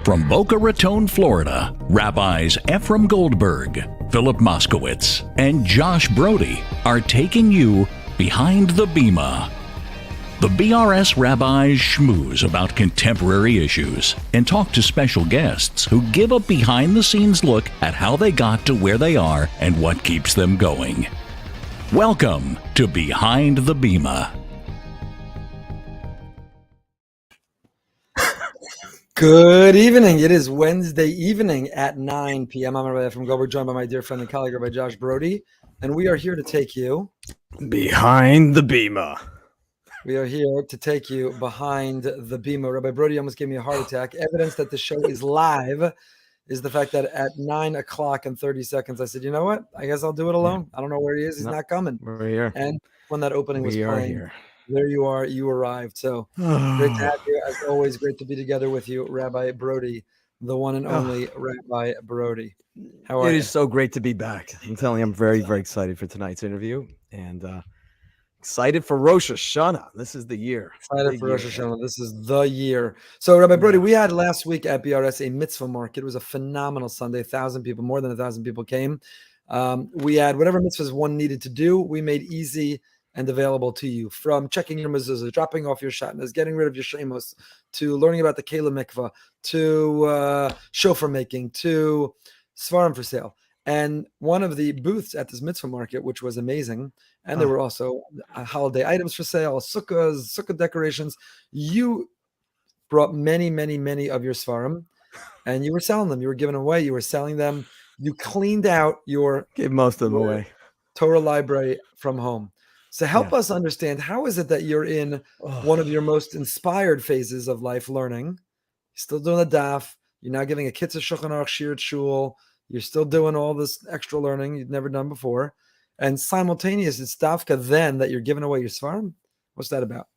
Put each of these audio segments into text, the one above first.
From Boca Raton, Florida, Rabbis Efrem Goldberg, Philip Moskowitz, and Josh Broide are taking you behind the Bima. The BRS rabbis schmooze about contemporary issues and talk to special guests who give a behind-the-scenes look at how they got to where they are and what keeps them going. Welcome to Behind the Bima. Good evening. It is Wednesday evening at 9 p.m. I'm Rabbi from Goldberg, joined by my dear friend and colleague, Rabbi Josh Broide, and we are here to take you behind the Bima. We are here to take you behind the Bima. Rabbi Broide almost gave me a heart attack. Evidence that the show is live is the fact that at 9 o'clock and 30 seconds, I said, you know what? I guess I'll do it alone. I don't know where he is. He's not coming. We're here. And when that opening was playing, here. There you are. You arrived. So great to have you. As always, great to be together with you, Rabbi Broide, the one and only Rabbi Broide. How are you? It is so great to be back. I'm telling you, I'm very, very excited for tonight's interview and excited for Rosh Hashanah. This is the year. Excited for Rosh Hashanah. This is the year. So, Rabbi Broide, we had last week at BRS a mitzvah market. It was a phenomenal Sunday. 1,000 people, more than 1,000 people came. We had whatever mitzvahs one needed to do. We made easy and available to you, from checking your mezuzah, dropping off your shatnas, getting rid of your shemos, to learning about the kela mikvah, to shofar making, to svarim for sale. And one of the booths at this mitzvah market, which was amazing, and there were also holiday items for sale, sukkah decorations. You brought many, many, many of your svarim, and you were selling them. You were giving them away. You were selling them. You cleaned out gave most of them away. Torah library from home. So help us understand, how is it that you're in one of your most inspired phases of life, learning? You're still doing the daf. You're now giving a kitzur shulchan aruch shir at shul. You're still doing all this extra learning you've never done before. And simultaneous, it's dafka then that you're giving away your svarim. What's that about?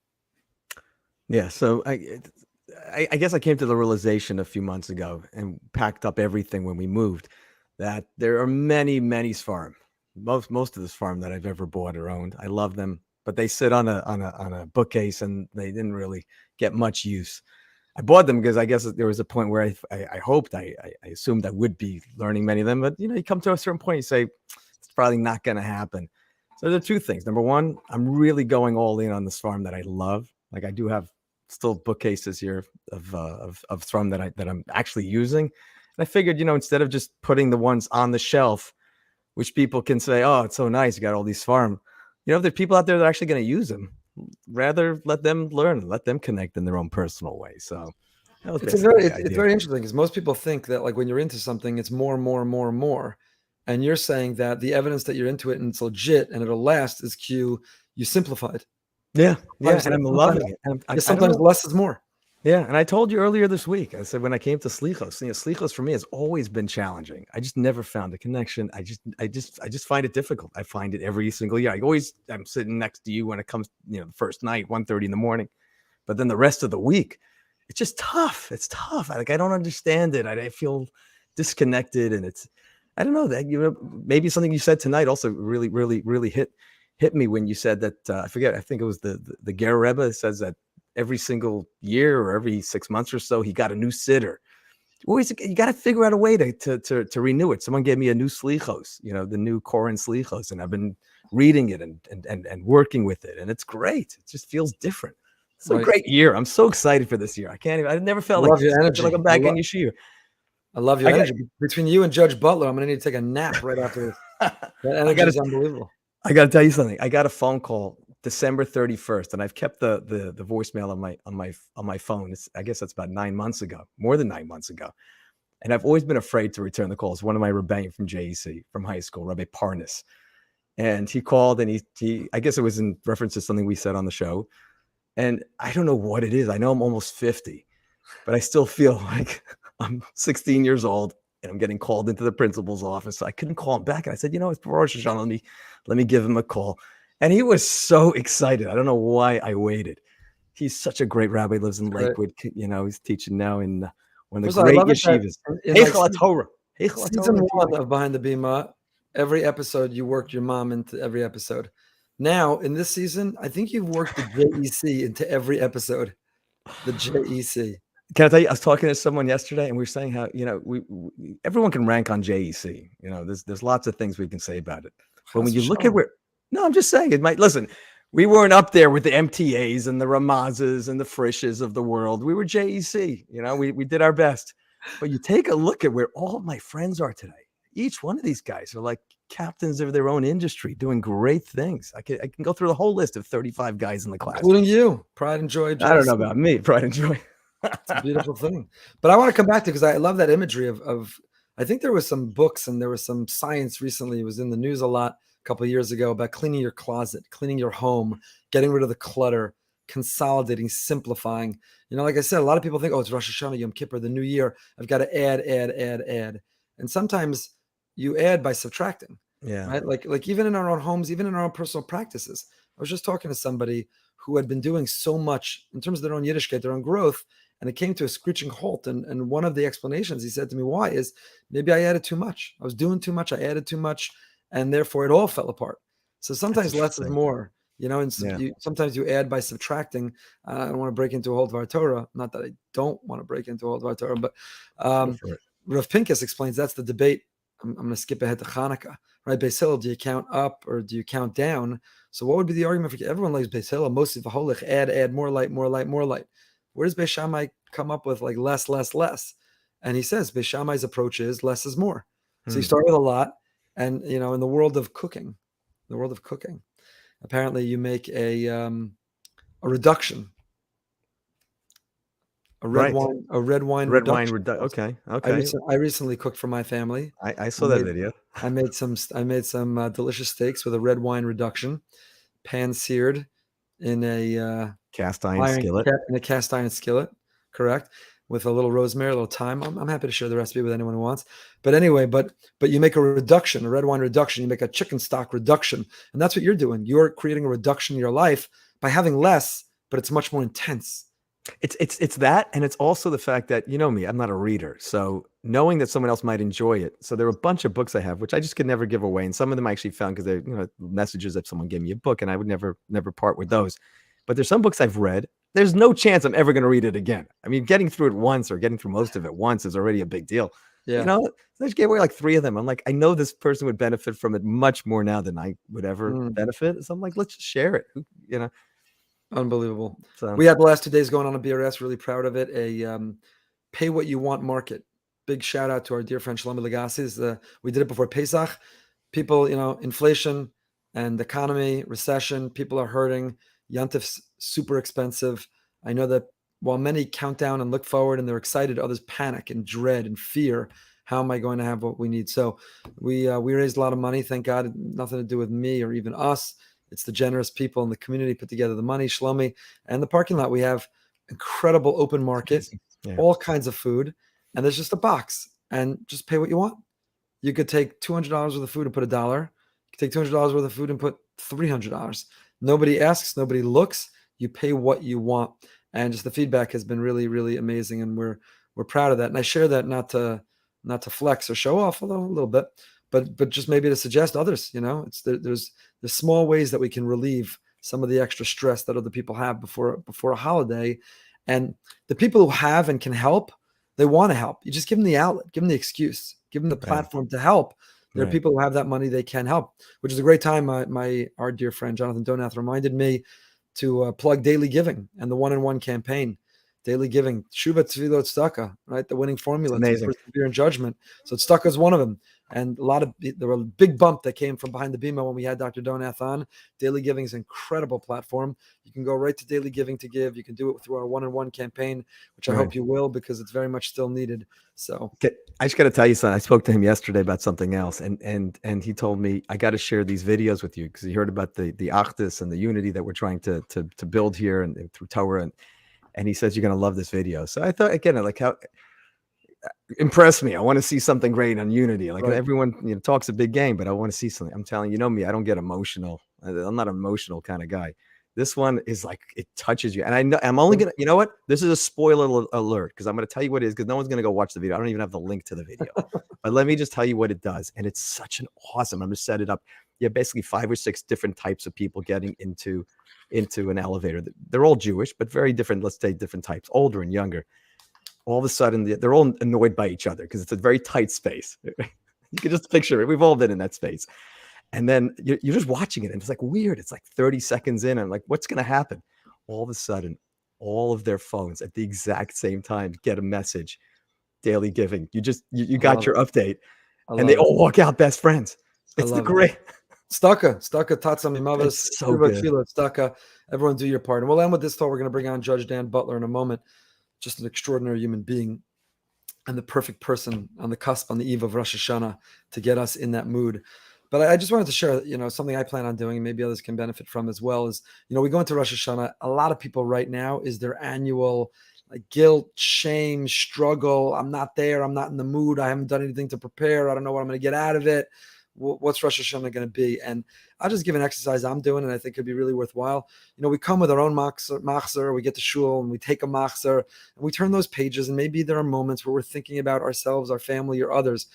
Yeah, so I guess I came to the realization a few months ago and packed up everything when we moved, that there are many, many svarim. Most of the farm that I've ever bought or owned, I love them, but they sit on a bookcase and they didn't really get much use. I bought them because I guess there was a point where I hoped, I assumed I would be learning many of them, but you come to a certain point, you say it's probably not going to happen. So there are two things. Number one, I'm really going all in on this farm that I love. Like, I do have still bookcases here of farm that I'm actually using. And I figured, instead of just putting the ones on the shelf, which people can say, oh, it's so nice, you got all these farm. If there are people out there that are actually going to use them, rather let them learn, let them connect in their own personal way. So it's very interesting, because most people think that, like, when you're into something, it's more. And you're saying that the evidence that you're into it and it's legit and it'll last is you simplified. Yeah. And I'm loving it. Sometimes less is more. Yeah, and I told you earlier this week, I said when I came to Slichos, Slichos for me has always been challenging. I just never found a connection. I just find it difficult. I find it every single year. I'm sitting next to you when it comes, the first night, 1:30 in the morning, but then the rest of the week, it's just tough. It's tough. I don't understand it. I feel disconnected, and I don't know that, maybe something you said tonight also really, really, really hit me when you said that, I think it was the Ger Rebbe says that every single year or every 6 months or so, he got a new sitter. You got to figure out a way to renew it. Someone gave me a new Slichos, the new Koran Slichos, and I've been reading it and working with it, and it's great. It just feels different. It's a great year. I'm so excited for this year. I never felt like I'm back in yeshiva. I love your energy. Between you and Judge Butler, I'm going to need to take a nap right after this. That energy is unbelievable. I got to tell you something. I got a phone call December 31st, and I've kept the voicemail on my phone. I guess that's about 9 months ago, more than 9 months ago. And I've always been afraid to return the calls. One of my rebellion from JEC, from high school, Rabbi Parnas. And he called, and he I guess it was in reference to something we said on the show. And I don't know what it is. I know I'm almost 50, but I still feel like I'm 16 years old and I'm getting called into the principal's office. So I couldn't call him back. And I said, it's Rosh Hashanah. Let me give him a call. And he was so excited. I don't know why I waited. He's such a great rabbi. Lives in Lakewood. He's teaching now in one of the great yeshivas. Season 1 of Behind the Bima, every episode you worked your mom into every episode. Now in this season, I think you've worked the JEC into every episode. The JEC. Can I tell you, I was talking to someone yesterday and we were saying how, we everyone can rank on JEC. There's lots of things we can say about it. But when you look at no, I'm just saying it might, listen, we weren't up there with the MTAs and the Ramazes and the Frishes of the world. We were JEC, we did our best. But you take a look at where all of my friends are today. Each one of these guys are like captains of their own industry doing great things. I can go through the whole list of 35 guys in the class. Including you, pride and joy. I don't know about me, pride and joy. It's a beautiful thing. But I want to come back to, because I love that imagery of I think there was some books and there was some science recently. It was in the news a lot a couple of years ago about cleaning your closet, cleaning your home, getting rid of the clutter, consolidating, simplifying. Like I said, a lot of people think, oh, it's Rosh Hashanah, Yom Kippur, the new year. I've got to add. And sometimes you add by subtracting. Yeah. Right. Like even in our own homes, even in our own personal practices. I was just talking to somebody who had been doing so much in terms of their own Yiddishkeit, their own growth, and it came to a screeching halt. And one of the explanations he said to me, why, is maybe I added too much. I was doing too much. I added too much. And therefore it all fell apart. So sometimes less is more, and sometimes you add by subtracting. I don't want to break into a whole Dvar Torah. Not that I don't want to break into a whole Dvar Torah, but Rav Pincus explains that's the debate. I'm going to skip ahead to Hanukkah, right? Beis Hillel, do you count up or do you count down? So what would be the argument for everyone likes Beis Hillel? Most of the Holich add more light. Where does Beis Shammai come up with like less? And he says Beis Shammai's approach is less is more. So you start with a lot, and in the world of cooking, apparently you make a reduction. A red wine reduction. Okay. I recently cooked for my family. I saw that video. I made some delicious steaks with a red wine reduction, pan seared in a cast iron skillet. In a cast iron skillet, correct, with a little rosemary, a little thyme. I'm happy to share the recipe with anyone who wants. But anyway, but you make a reduction, a red wine reduction. You make a chicken stock reduction, and that's what you're doing. You're creating a reduction in your life by having less, but it's much more intense. It's that, and it's also the fact that, me, I'm not a reader, so knowing that someone else might enjoy it. So there are a bunch of books I have which I just could never give away, and some of them I actually found because they're messages that someone gave me a book, and I would never part with those. But there's some books I've read. There's no chance I'm ever going to read it again. I mean, getting through it once or getting through most of it once is already a big deal. Yeah. So I just gave away like 3 of them. I'm like, I know this person would benefit from it much more now than I would ever benefit. So I'm like, let's just share it. Unbelievable. So we had the last 2 days going on at BRS. Really proud of it. A pay what you want market. Big shout out to our dear friend Shlomo Legassi. We did it before Pesach. People, inflation and economy, recession. People are hurting. Yantif's super expensive. I know that while many count down and look forward and they're excited, others panic and dread and fear. How am I going to have what we need? So we raised a lot of money. Thank God. Nothing to do with me or even us. It's the generous people in the community put together the money, Shlomi, and the parking lot. We have incredible open market, all kinds of food, and there's just a box, and just pay what you want. You could take $200 worth of food and put $1. You could take $200 worth of food and put $300. Nobody asks, nobody looks. You pay what you want, and just the feedback has been really, really amazing, and we're proud of that. And I share that not to flex or show off, although a little bit. But just maybe to suggest others, there's small ways that we can relieve some of the extra stress that other people have before a holiday. And the people who have and can help, they want to help. You just give them the outlet, give them the excuse, give them the platform to help. There are people who have that money, they can help, which is a great time. Our dear friend, Jonathan Donath, reminded me to plug daily giving and the 1-on-1 campaign. Daily giving, Shuva Tzvilot Tzedakah, right? The winning formula to persevere in judgment. So Tzedakah is one of them. And there were a big bump that came from behind the Bima when we had Dr. Donath on. Daily Giving is an incredible platform. You can go right to Daily Giving to give. You can do it through our 1-on-1 campaign, which I hope you will, because it's very much still needed. So I just got to tell you something. I spoke to him yesterday about something else, and he told me I got to share these videos with you because he heard about the Achdus and the unity that we're trying to build here and through Torah, and he says you're going to love this video. So I thought, again, like how impress me. I want to see something great on unity. Like everyone talks a big game, but I want to see something. I'm telling you, me, I don't get emotional. I'm not an emotional kind of guy. This one is like, it touches you. And I know I'm only going to, you know what? This is a spoiler alert because I'm going to tell you what it is because no one's going to go watch the video. I don't even have the link to the video, but let me just tell you what it does. And it's such an awesome, I'm going to set it up. You have basically 5 or 6 different types of people getting into an elevator. They're all Jewish, but very different. Let's say different types, older and younger. all of a sudden they're all annoyed by each other because it's a very tight space. You can just picture it. We've all been in that space. And then you're just watching it, and it's like weird. It's like 30 seconds in, and I'm like, what's going to happen? All of a sudden, all of their phones at the exact same time get a message, daily giving. You got your update, and they all walk out best friends. It's the great. Staka tatsami mavas. So good. Staka. Everyone do your part. And we'll end with this thought. We're going to bring on Judge Dan Butler in a moment. Just an extraordinary human being and the perfect person on the cusp, on the eve of Rosh Hashanah, to get us in that mood. But I just wanted to share, something I plan on doing, and maybe others can benefit from as well, is, we go into Rosh Hashanah. A lot of people right now is their annual guilt, shame, struggle. I'm not there. I'm not in the mood. I haven't done anything to prepare. I don't know what I'm going to get out of it. What's Rosh Hashanah going to be? And I'll just give an exercise I'm doing, and I think it'd be really worthwhile. We come with our own machzer, we get to shul, and we take a machzer, and we turn those pages, and maybe there are moments where we're thinking about ourselves, our family, or others.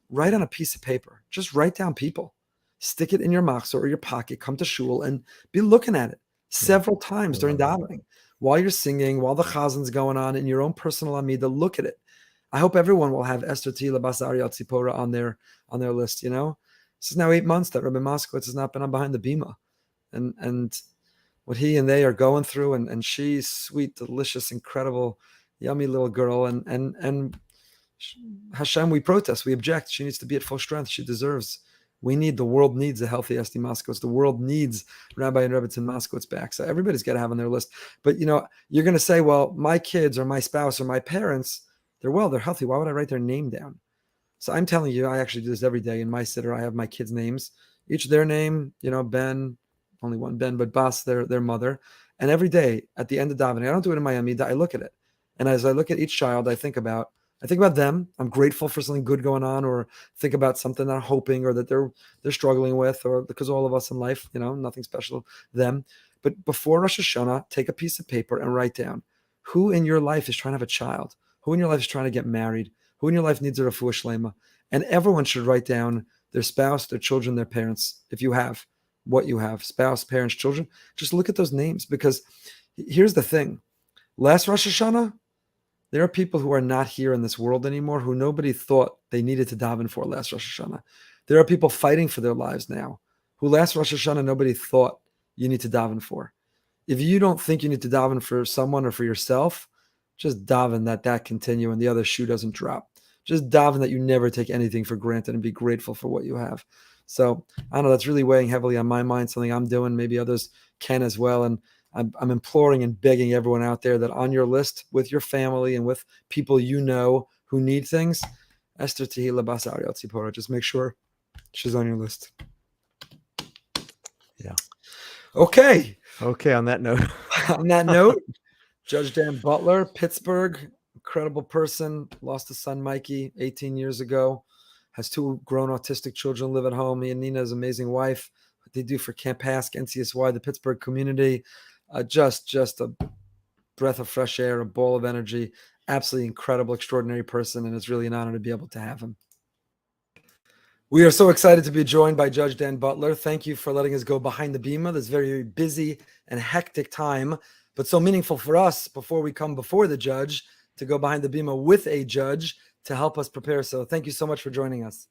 Write on a piece of paper. Just write down people. Stick it in your machzer or your pocket. Come to shul and be looking at it several times during davening. While you're singing, while the chazan's going on, in your own personal amidah, look at it. I hope everyone will have Esther Tila Basari Al Tzipora on their list. This is now 8 months that Rabbi Moskowitz has not been on behind the Bima, and what he and they are going through, and she's sweet, delicious, incredible, yummy little girl, and Hashem, we protest, we object. She needs to be at full strength. She deserves. The world needs a healthy Esti Moskowitz. The world needs Rabbi and Rebbetzin Moskowitz back. So everybody's got to have on their list. But you're going to say, well, my kids or my spouse or my parents, they're healthy. Why would I write their name down? So I'm telling you, I actually do this every day in my sitter. I have my kids' names, each their name, Ben, only one Ben, but Bas, their mother. And every day at the end of davening, I don't do it in my Amidah, I look at it. And as I look at each child, I think about them. I'm grateful for something good going on, or think about something that I'm hoping or that they're struggling with, or because all of us in life, nothing special them. But before Rosh Hashanah, take a piece of paper and write down who in your life is trying to have a child, who in your life is trying to get married, who in your life needs a refuah shlema. And everyone should write down their spouse, their children, their parents. If you have what you have, spouse, parents, children, just look at those names, because here's the thing. Last Rosh Hashanah, there are people who are not here in this world anymore who nobody thought they needed to daven for last Rosh Hashanah. There are people fighting for their lives now who last Rosh Hashanah nobody thought you need to daven for. If you don't think you need to daven for someone or for yourself, just daven that continue and the other shoe doesn't drop. Just daven that you never take anything for granted and be grateful for what you have. So I don't know, that's really weighing heavily on my mind, something I'm doing. Maybe others can as well. And I'm imploring and begging everyone out there that on your list with your family and with people who need things, Esther Tehila Basari Al Tzipora, just make sure she's on your list. Yeah. Okay. On that note, Judge Dan Butler, Pittsburgh, incredible person, lost his son Mikey 18 years ago, has 2 grown autistic children, live at home. He and Nina's amazing wife, what they do for Camp Ask, NCSY, the Pittsburgh community. Just a breath of fresh air, a ball of energy, absolutely incredible, extraordinary person, and it's really an honor to be able to have him. We are so excited to be joined by Judge Dan Butler. Thank you for letting us go behind the Bima, this very busy and hectic time, but so meaningful for us before we come before the judge, to go behind the Bima with a judge to help us prepare. So thank you so much for joining us.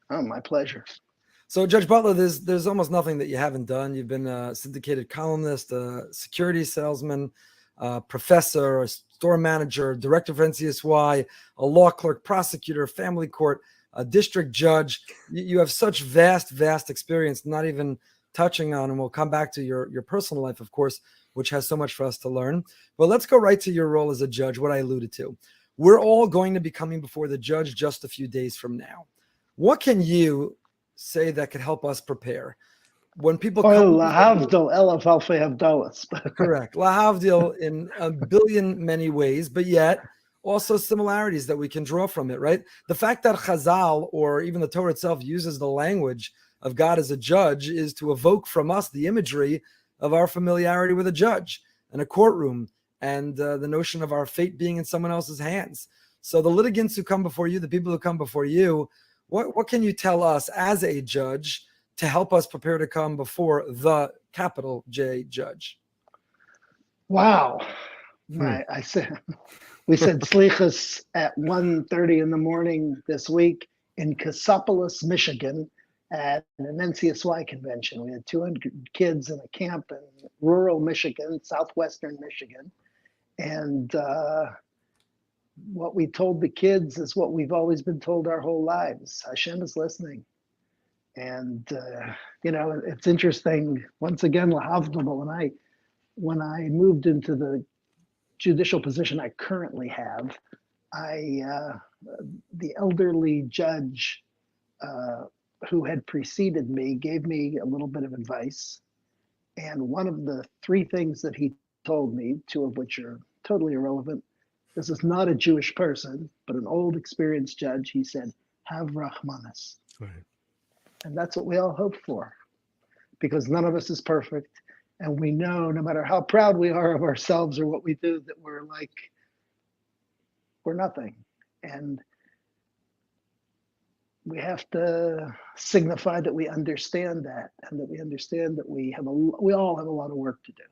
Oh, my pleasure. So, Judge Butler, there's almost nothing that you haven't done. You've been a syndicated columnist, a security salesman, a professor, a store manager, director for NCSY, a law clerk, prosecutor, family court, a district judge. You have such vast experience, not even touching on, and we'll come back to your personal life, of course, which has so much for us to learn. But let's go right to your role as a judge, what I alluded to. We're all going to be coming before the judge just a few days from now. What can you say that could help us prepare? When people come, lahavdil elaf alfei havdalas. Correct. Lahavdil in a billion many ways, but yet also similarities that we can draw from it, right? The fact that Chazal or even the Torah itself uses the language of God as a judge is to evoke from us the imagery of our familiarity with a judge and a courtroom, and the notion of our fate being in someone else's hands. So the litigants who come before you, the people who come before you, what can you tell us as a judge to help us prepare to come before the capital J judge? Wow. I say, We said slichas at 1:30 in the morning this week in Cassopolis, Michigan, at an NCSY convention. We had 200 kids in a camp in rural Michigan, southwestern Michigan. And what we told the kids is what we've always been told our whole lives. Hashem is listening. And, it's interesting. Once again, lahavdil, when I moved into the judicial position I currently have, the elderly judge who had preceded me gave me a little bit of advice. And one of the three things that he told me, two of which are totally irrelevant, this is not a Jewish person, but an old experienced judge. He said, have Rahmanas. Right. And that's what we all hope for, because none of us is perfect. And we know no matter how proud we are of ourselves or what we do, that we're nothing. And we have to signify that we understand that, and that we understand that we all have a lot of work to do.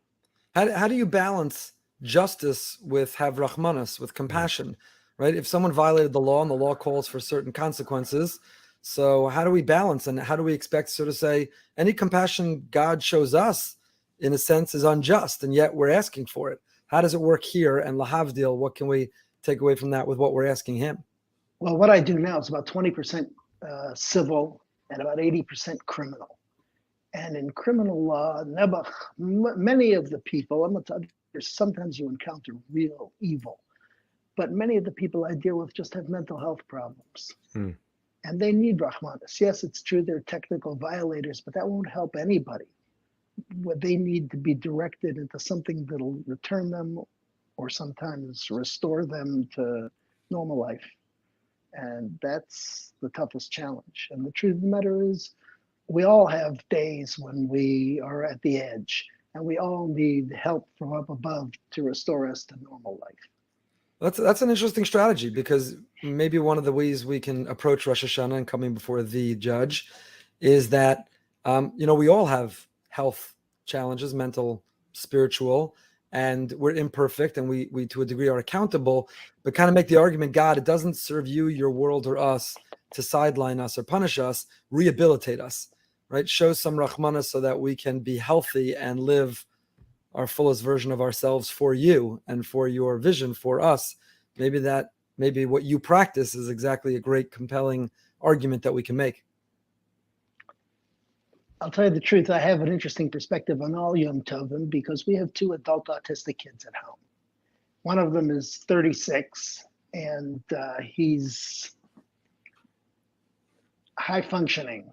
How do you balance justice with have Rahmanas, with compassion, right? If someone violated the law and the law calls for certain consequences, so how do we balance, and how do we expect, so to say, any compassion God shows us, in a sense, is unjust, and yet we're asking for it? How does it work here? And lahavdil, what can we take away from that with what we're asking him? Well, what I do now is about 20% civil and about 80% criminal. And in criminal law, many of the people, I'm not telling you, sometimes you encounter real evil, but many of the people I deal with just have mental health problems. And they need Rahmanas. Yes, it's true they're technical violators, but that won't help anybody. They need to be directed into something that'll return them or sometimes restore them to normal life. And that's the toughest challenge. And the truth of the matter is, we all have days when we are at the edge, and we all need help from up above to restore us to normal life. That's an interesting strategy, because maybe one of the ways we can approach Rosh Hashanah and coming before the judge is that, we all have health challenges, mental, spiritual, and we're imperfect, and we to a degree are accountable, but kind of make the argument, God, it doesn't serve you, your world, or us to sideline us or punish us, rehabilitate us, right? Show some Rahmana so that we can be healthy and live our fullest version of ourselves for you and for your vision for us. Maybe what you practice is exactly a great, compelling argument that we can make. I'll tell you the truth, I have an interesting perspective on all Yom Tovim, because we have two adult autistic kids at home. One of them is 36, and he's high functioning,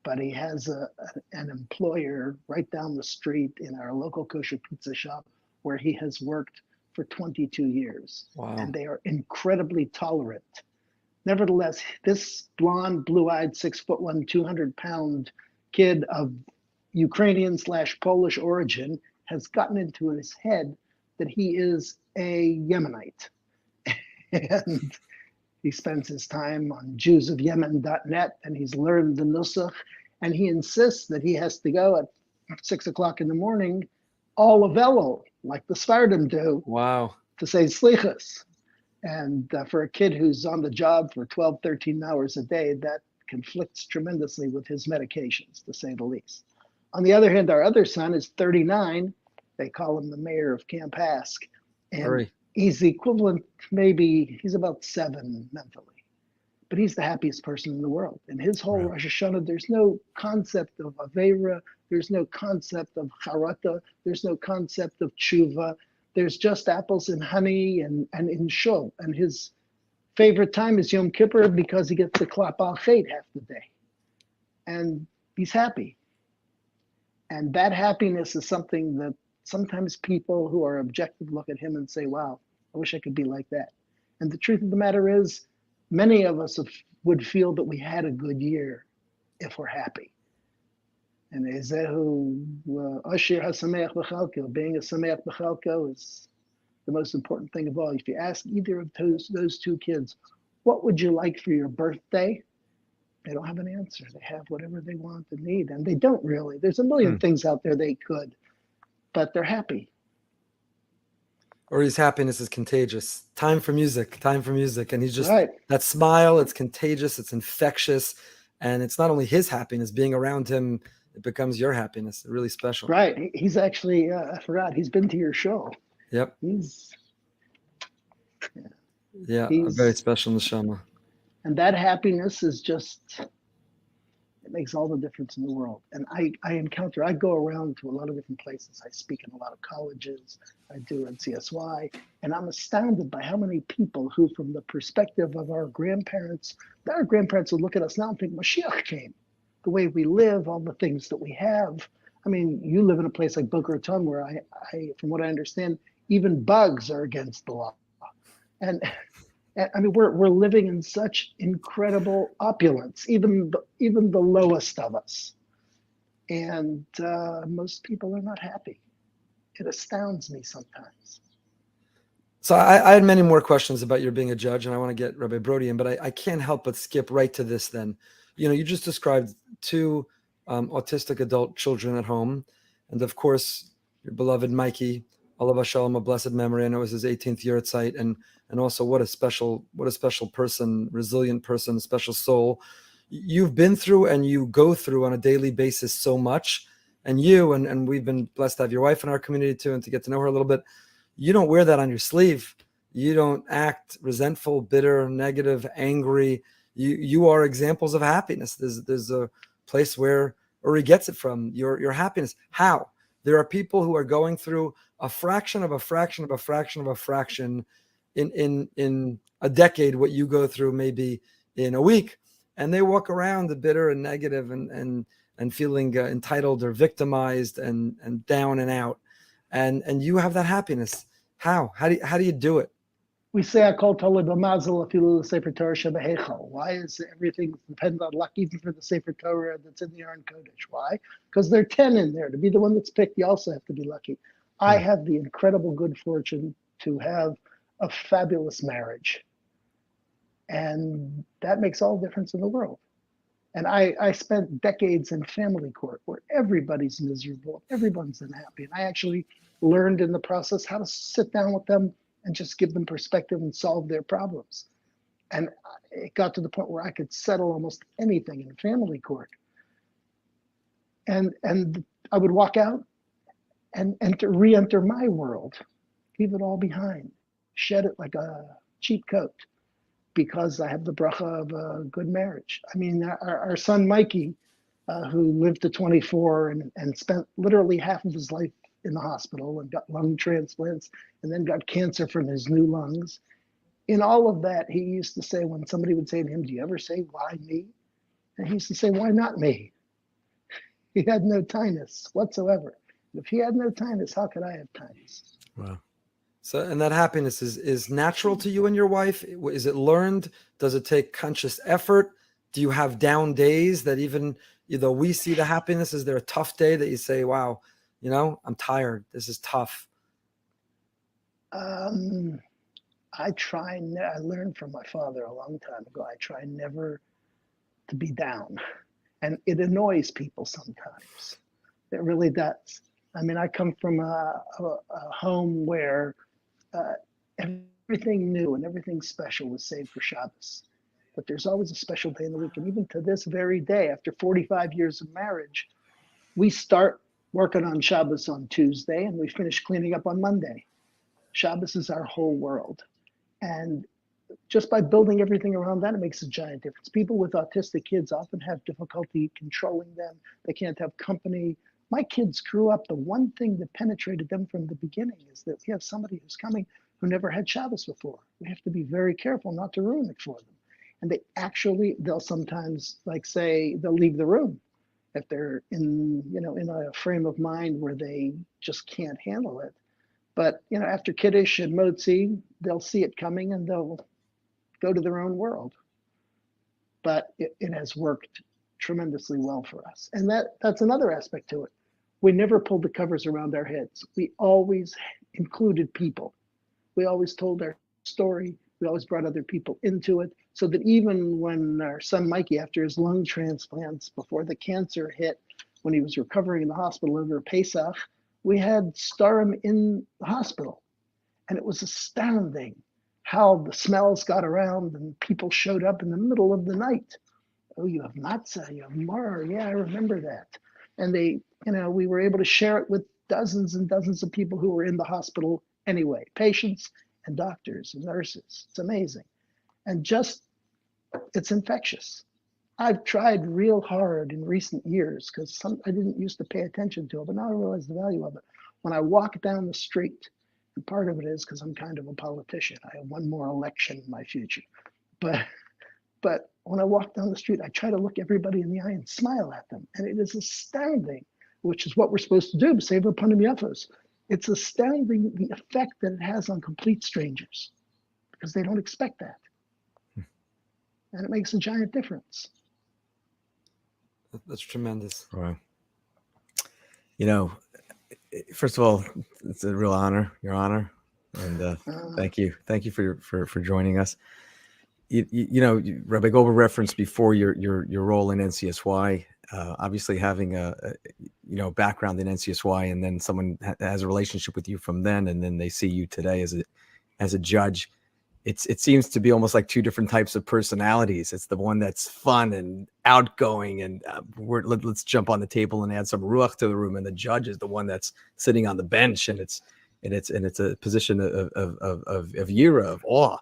but he has an employer right down the street in our local kosher pizza shop where he has worked for 22 years. Wow. And they are incredibly tolerant. Nevertheless, this blonde, blue-eyed, 6'1", 200-pound kid of Ukrainian/Polish origin has gotten into his head that he is a Yemenite. And he spends his time on JewsOfYemen.net, and he's learned the Nusach, and he insists that he has to go at 6 o'clock in the morning, all avello, like the Sfardim do, Wow. to say slichas. And for a kid who's on the job for 12, 13 hours a day, that conflicts tremendously with his medications, to say the least. On the other hand, our other son is 39. They call him the mayor of Camp Hask. And he's the equivalent, maybe he's about 7 mentally. But he's the happiest person in the world. In his whole Rosh Hashanah, there's no concept of Aveira. There's no concept of Charata. There's no concept of Tshuva. There's just apples and honey and in shul. And his favorite time is Yom Kippur, because he gets to klap al chet half the day. And he's happy. And that happiness is something that sometimes people who are objective look at him and say, wow, I wish I could be like that. And the truth of the matter is, many of us would feel that we had a good year if we're happy. And Ezehu, Ashir HaSameach B'chalko, being a Sameach B'chalko is the most important thing of all. If you ask either of those two kids, what would you like for your birthday? They don't have an answer. They have whatever they want and need, and they don't really. There's a million things out there they could, but they're happy. or his happiness is contagious. Time for music, and he's just Right. that smile. It's contagious. It's infectious, and it's not only his happiness. Being around him, it becomes your happiness. Really special. Right. He's actually, I forgot, he's been to your show. Yep. He's Yeah, a very special neshama. And that happiness is just, it makes all the difference in the world. And I go around to a lot of different places. I speak in a lot of colleges. I do NCSY. And I'm astounded by how many people who, from the perspective of our grandparents will look at us now and think Mashiach came. The way we live, all the things that we have. I mean, you live in a place like Boca Raton where I from what I understand, even bugs are against the law. And I mean, we're living in such incredible opulence, even the lowest of us, and most people are not happy. It astounds me sometimes. So I had many more questions about your being a judge, and I want to get Rabbi Broide in, but I can't help but skip right to this. Then, you just described two autistic adult children at home, and of course your beloved Mikey, Alav Hashalom, a blessed memory. I know it was his 18th year at site, and also what a special person, resilient person, special soul. You've been through and you go through on a daily basis so much, and we've been blessed to have your wife in our community too, and to get to know her a little bit. You don't wear that on your sleeve. You don't act resentful, bitter, negative, angry. You are examples of happiness. There's a place where Uri gets it from, your happiness. How? There are people who are going through a fraction of a fraction of a fraction of a fraction in a decade what you go through maybe in a week, and they walk around bitter and negative and feeling entitled or victimized and down and out, and you have that happiness. How do you do it? We say Akol Toleh B'Mazel Afilu Sefer Torah Shebehechel. Why is everything dependent on luck, even for the Sefer Torah that's in the Aron Kodesh? Why? Because there are 10 in there. To be the one that's picked, you also have to be lucky. I have the incredible good fortune to have a fabulous marriage, and that makes all the difference in the world. And I spent decades in family court where everybody's miserable, everyone's unhappy, and I actually learned in the process how to sit down with them and just give them perspective and solve their problems. And it got to the point where I could settle almost anything in family court. And I would walk out and to re-enter my world, leave it all behind, shed it like a cheap coat, because I have the bracha of a good marriage. I mean, our son Mikey, who lived to 24 and spent literally half of his life in the hospital and got lung transplants and then got cancer from his new lungs. In all of that, he used to say, when somebody would say to him, "Do you ever say, why me?" And he used to say, "Why not me?" He had no tinnitus whatsoever. If he had no tinnitus, how could I have tinnitus? Wow. So, and that happiness is natural to you and your wife? Is it learned? Does it take conscious effort? Do you have down days that even though we see the happiness, is there a tough day that you say, wow, I'm tired, this is tough? I learned from my father a long time ago, I try never to be down. And it annoys people sometimes. It really does. I mean, I come from a home where everything new and everything special was saved for Shabbos. But there's always a special day in the week. And even to this very day, after 45 years of marriage, we start working on Shabbos on Tuesday and we finish cleaning up on Monday. Shabbos is our whole world. And just by building everything around that, it makes a giant difference. People with autistic kids often have difficulty controlling them. They can't have company. My kids grew up, the one thing that penetrated them from the beginning is that we have somebody who's coming who never had Shabbos before. We have to be very careful not to ruin it for them. And they'll sometimes they'll leave the room if they're in a frame of mind where they just can't handle it. But, after Kiddush and Motzi, they'll see it coming and they'll go to their own world. But it has worked tremendously well for us. And that's another aspect to it. We never pulled the covers around our heads. We always included people. We always told our story. We always brought other people into it, so that even when our son Mikey, after his lung transplants, before the cancer hit, when he was recovering in the hospital over Pesach, we had Starim in the hospital. And it was astounding how the smells got around and people showed up in the middle of the night. Oh, you have matzah, you have mar. Yeah, I remember that. And we were able to share it with dozens and dozens of people who were in the hospital anyway, patients and doctors and nurses. It's amazing. And it's infectious. I've tried real hard in recent years because I didn't used to pay attention to it, but now I realize the value of it. When I walk down the street, and part of it is because I'm kind of a politician. I have one more election in my future. But when I walk down the street, I try to look everybody in the eye and smile at them. And it is astounding, which is what we're supposed to do, save upon them yafos. It's astounding the effect that it has on complete strangers because they don't expect that. And it makes a giant difference. That's tremendous. Wow. First of all, it's a real honor, Your Honor, and thank you for joining us. Rabbi Goldberg referenced before your role in NCSY. Obviously, having a background in NCSY, and then someone has a relationship with you from then, and then they see you today as a judge. It seems to be almost like two different types of personalities. It's the one that's fun and outgoing, and let's jump on the table and add some ruach to the room. And the judge is the one that's sitting on the bench, and it's a position of yira, of awe.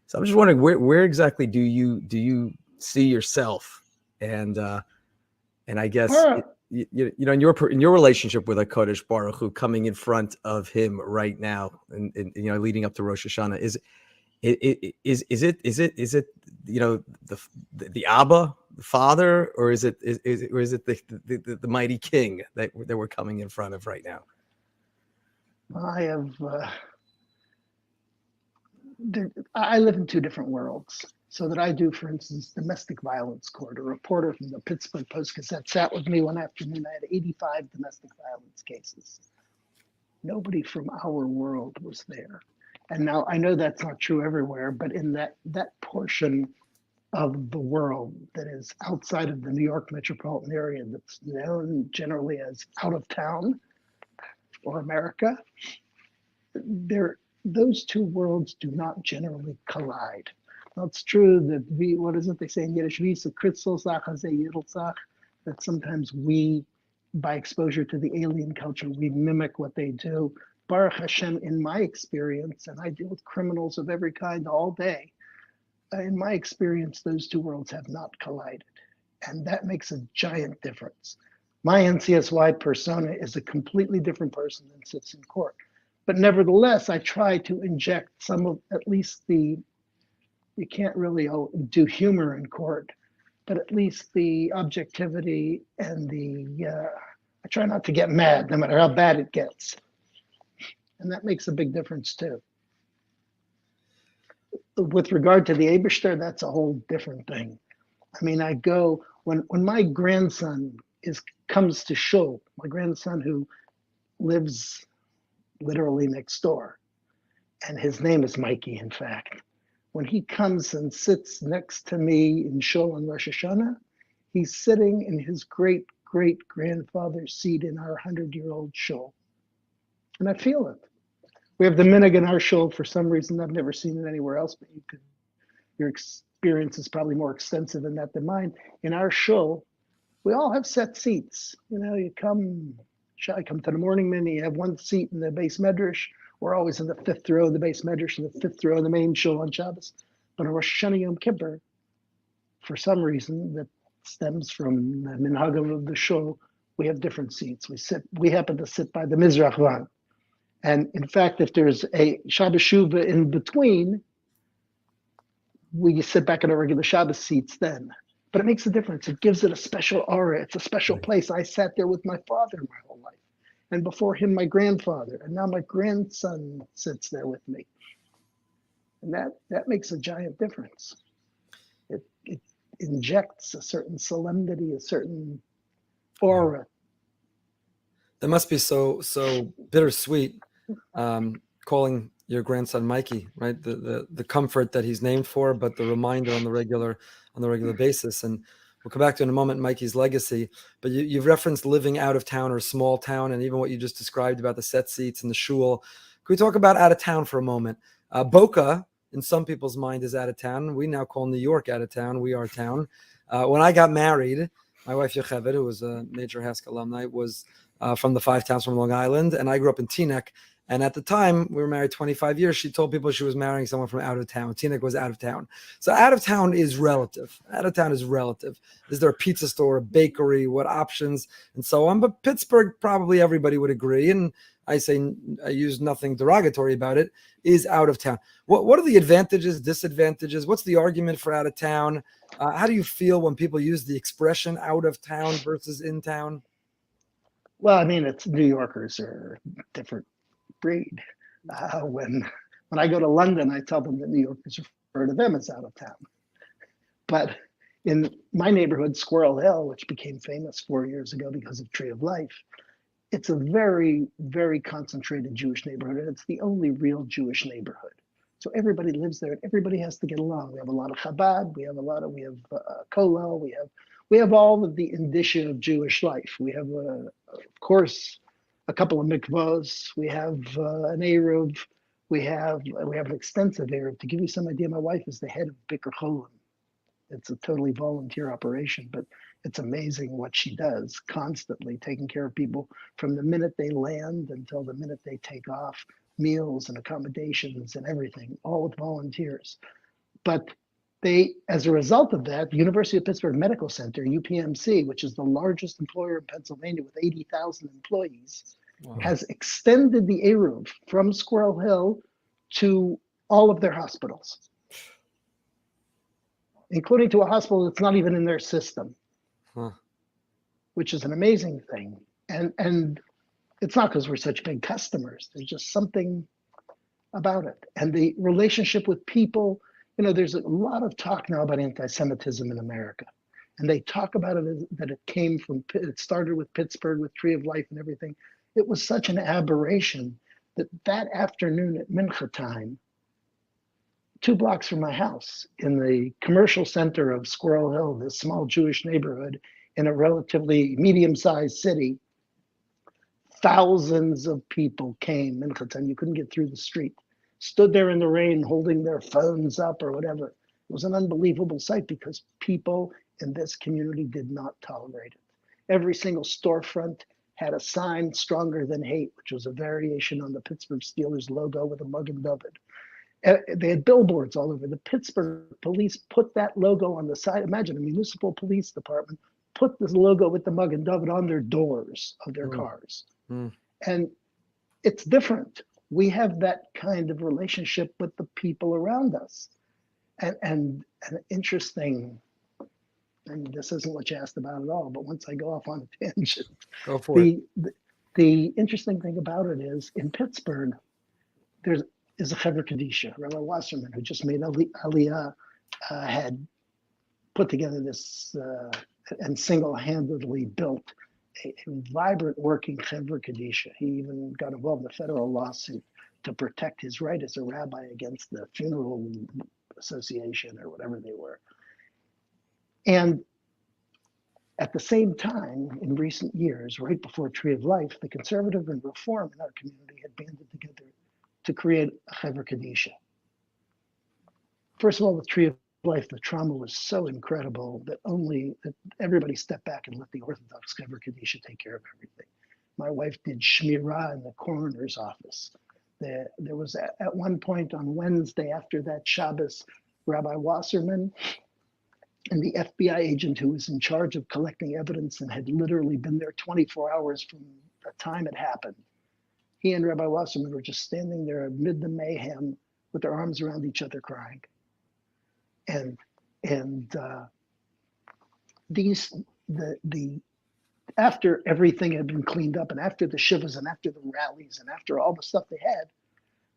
So I'm just wondering where exactly do you see yourself, and I guess in your relationship with HaKadosh Baruch Hu, coming in front of him right now, and leading up to Rosh Hashanah, is it the Abba, the Father, or is it the mighty King that we're coming in front of right now? I live in two different worlds. So that I do, for instance, domestic violence court. A reporter from the Pittsburgh Post-Gazette sat with me one afternoon. I had 85 domestic violence cases. Nobody from our world was there. And now I know that's not true everywhere, but in that portion of the world that is outside of the New York metropolitan area, that's known generally as out of town or America, those two worlds do not generally collide. Now, it's true that what is it they say in Yiddish, that sometimes we, by exposure to the alien culture, we mimic what they do. Baruch Hashem, in my experience, and I deal with criminals of every kind all day, in my experience, those two worlds have not collided. And that makes a giant difference. My NCSY persona is a completely different person than sits in court. But nevertheless, I try to inject some of at least you can't really do humor in court, but at least the objectivity and I try not to get mad no matter how bad it gets. And that makes a big difference too. With regard to the Eibishter, that's a whole different thing. I mean, I go, when my grandson comes to shul, my grandson who lives literally next door, and his name is Mikey, in fact. When he comes and sits next to me in shul on Rosh Hashanah, he's sitting in his great-great-grandfather's seat in our 100-year-old shul. And I feel it. We have the minhag in our shul for some reason. I've never seen it anywhere else, but your experience is probably more extensive in that than mine. In our shul, we all have set seats. I come to the morning minyan, you have one seat in the base medrash. We're always in the fifth row of the base medrash and the fifth row of the main shul on Shabbos. But on Rosh Hashanah Yom Kippur, for some reason that stems from the minhag of the shul, we have different seats. We happen to sit by the Mizrach van. And in fact, if there's a Shabbos Shuvah in between, we sit back in our regular Shabbos seats then. But it makes a difference. It gives it a special aura. It's a special place. I sat there with my father my whole life. And before him, my grandfather. And now my grandson sits there with me. And that makes a giant difference. It injects a certain solemnity, a certain aura. That must be so bittersweet, calling your grandson Mikey, right? The comfort that he's named for, but the reminder on the regular basis. And we'll come back to in a moment Mikey's legacy. But you've referenced living out of town or small town, and even what you just described about the set seats and the shul we talk about out of town for a moment? Boca, in some people's mind, is out of town. We now call New York out of town. We are town. When I got married, my wife Yocheved, who was a major Hask alumni, was from the Five Towns from Long Island, and I grew up in Teaneck. And at the time, we were married 25 years. She told people she was marrying someone from out of town. Teaneck was out of town. So out of town is relative. Out of town is relative. Is there a pizza store, a bakery, what options, and so on? But Pittsburgh, probably everybody would agree, and I use nothing derogatory about it, is out of town. What are the advantages, disadvantages? What's the argument for out of town? How do you feel when people use the expression out of town versus in town? Well, I mean, it's New Yorkers are different breed. When I go to London, I tell them that New Yorkers refer to them as out of town. But in my neighborhood, Squirrel Hill, which became famous 4 years ago because of Tree of Life, it's a very, very concentrated Jewish neighborhood, and it's the only real Jewish neighborhood. So everybody lives there, and everybody has to get along. We have a lot of Chabad, we have Kollel, we have all of the indicia of Jewish life. We have, of course, a couple of mikvahs. We have an Eruv. We have an extensive Eruv. To give you some idea, my wife is the head of Bikur Cholim. It's a totally volunteer operation, but it's amazing what she does, constantly taking care of people from the minute they land until the minute they take off, meals and accommodations and everything, all with volunteers. But as a result of that, the University of Pittsburgh Medical Center, UPMC, which is the largest employer in Pennsylvania with 80,000 employees, has extended the Eruv from Squirrel Hill to all of their hospitals, including to a hospital that's not even in their system, which is an amazing thing. And it's not because we're such big customers. There's just something about it. And the relationship with people, there's a lot of talk now about anti-Semitism in America. And they talk about it as that it started with Pittsburgh, with Tree of Life and everything. It was such an aberration that afternoon at Mincha time, 2 blocks from my house, in the commercial center of Squirrel Hill, this small Jewish neighborhood in a relatively medium-sized city, thousands of people came Mincha time. You couldn't get through the street. Stood there in the rain holding their phones up or whatever. It was an unbelievable sight because people in this community did not tolerate it. Every single storefront had a sign, "Stronger Than Hate," which was a variation on the Pittsburgh Steelers logo with a Magen David. They had billboards all over. The Pittsburgh police put that logo on the side. Imagine a municipal police department put this logo with the Magen David on their doors of their cars. And it's different. We have that kind of relationship with the people around us. And an interesting, and this isn't what you asked about at all, but once I go off on a tangent, Go for it. The interesting thing about it is in Pittsburgh, is a Chevra Kadisha. Rabbi Wasserman, who just made Aliyah, had put together this and single-handedly built a vibrant working Chevra Kadisha. He even got involved in a federal lawsuit to protect his right as a rabbi against the funeral association or whatever they were. And at the same time, in recent years, right before Tree of Life, the conservative and reform in our community had banded together to create a Chevra Kadisha. First of all, with Tree of Life, the trauma was so incredible that everybody stepped back and let the Orthodox Chevra Kadisha take care of everything. My wife did shmirah in the coroner's office. There was at one point on Wednesday after that Shabbos, Rabbi Wasserman and the FBI agent who was in charge of collecting evidence and had literally been there 24 hours from the time it happened. He and Rabbi Wasserman were just standing there amid the mayhem with their arms around each other crying. And after everything had been cleaned up and after the shivas and after the rallies and after all the stuff they had,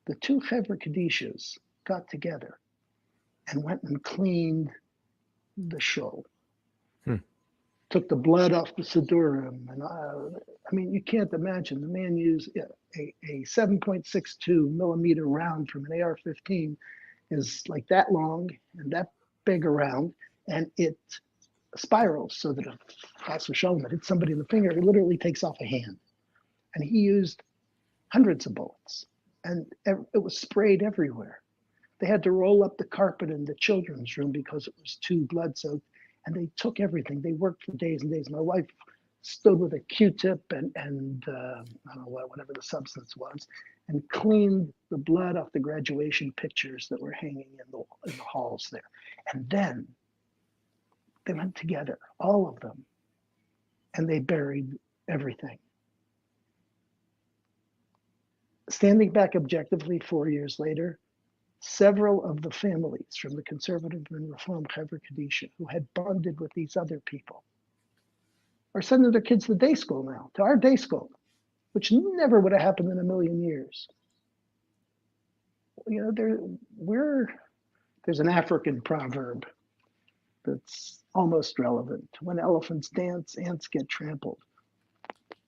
the 2 Chevra Kadishas got together and went and cleaned the shul. Took the blood off the Sidurim. And I mean, you can't imagine. The man used a 7.62 millimeter round from an AR-15 is like that long and that big around, and it spirals so that if Chas v'shalom hits somebody in the finger, it literally takes off a hand. And he used hundreds of bullets. and it was sprayed everywhere. They had to roll up the carpet in the children's room because it was too blood soaked, and they took everything. They worked for days and days. My wife stood with a Q-tip and I don't know whatever the substance was, and cleaned the blood off the graduation pictures that were hanging in the halls there. And then they went together, all of them, and they buried everything. Standing back objectively 4 years later, several of the families from the conservative and reform Chevra Kadisha who had bonded with these other people are sending their kids to day school now, to our day school, which never would have happened in a million years. You know, there's an African proverb that's almost relevant. When elephants dance, ants get trampled.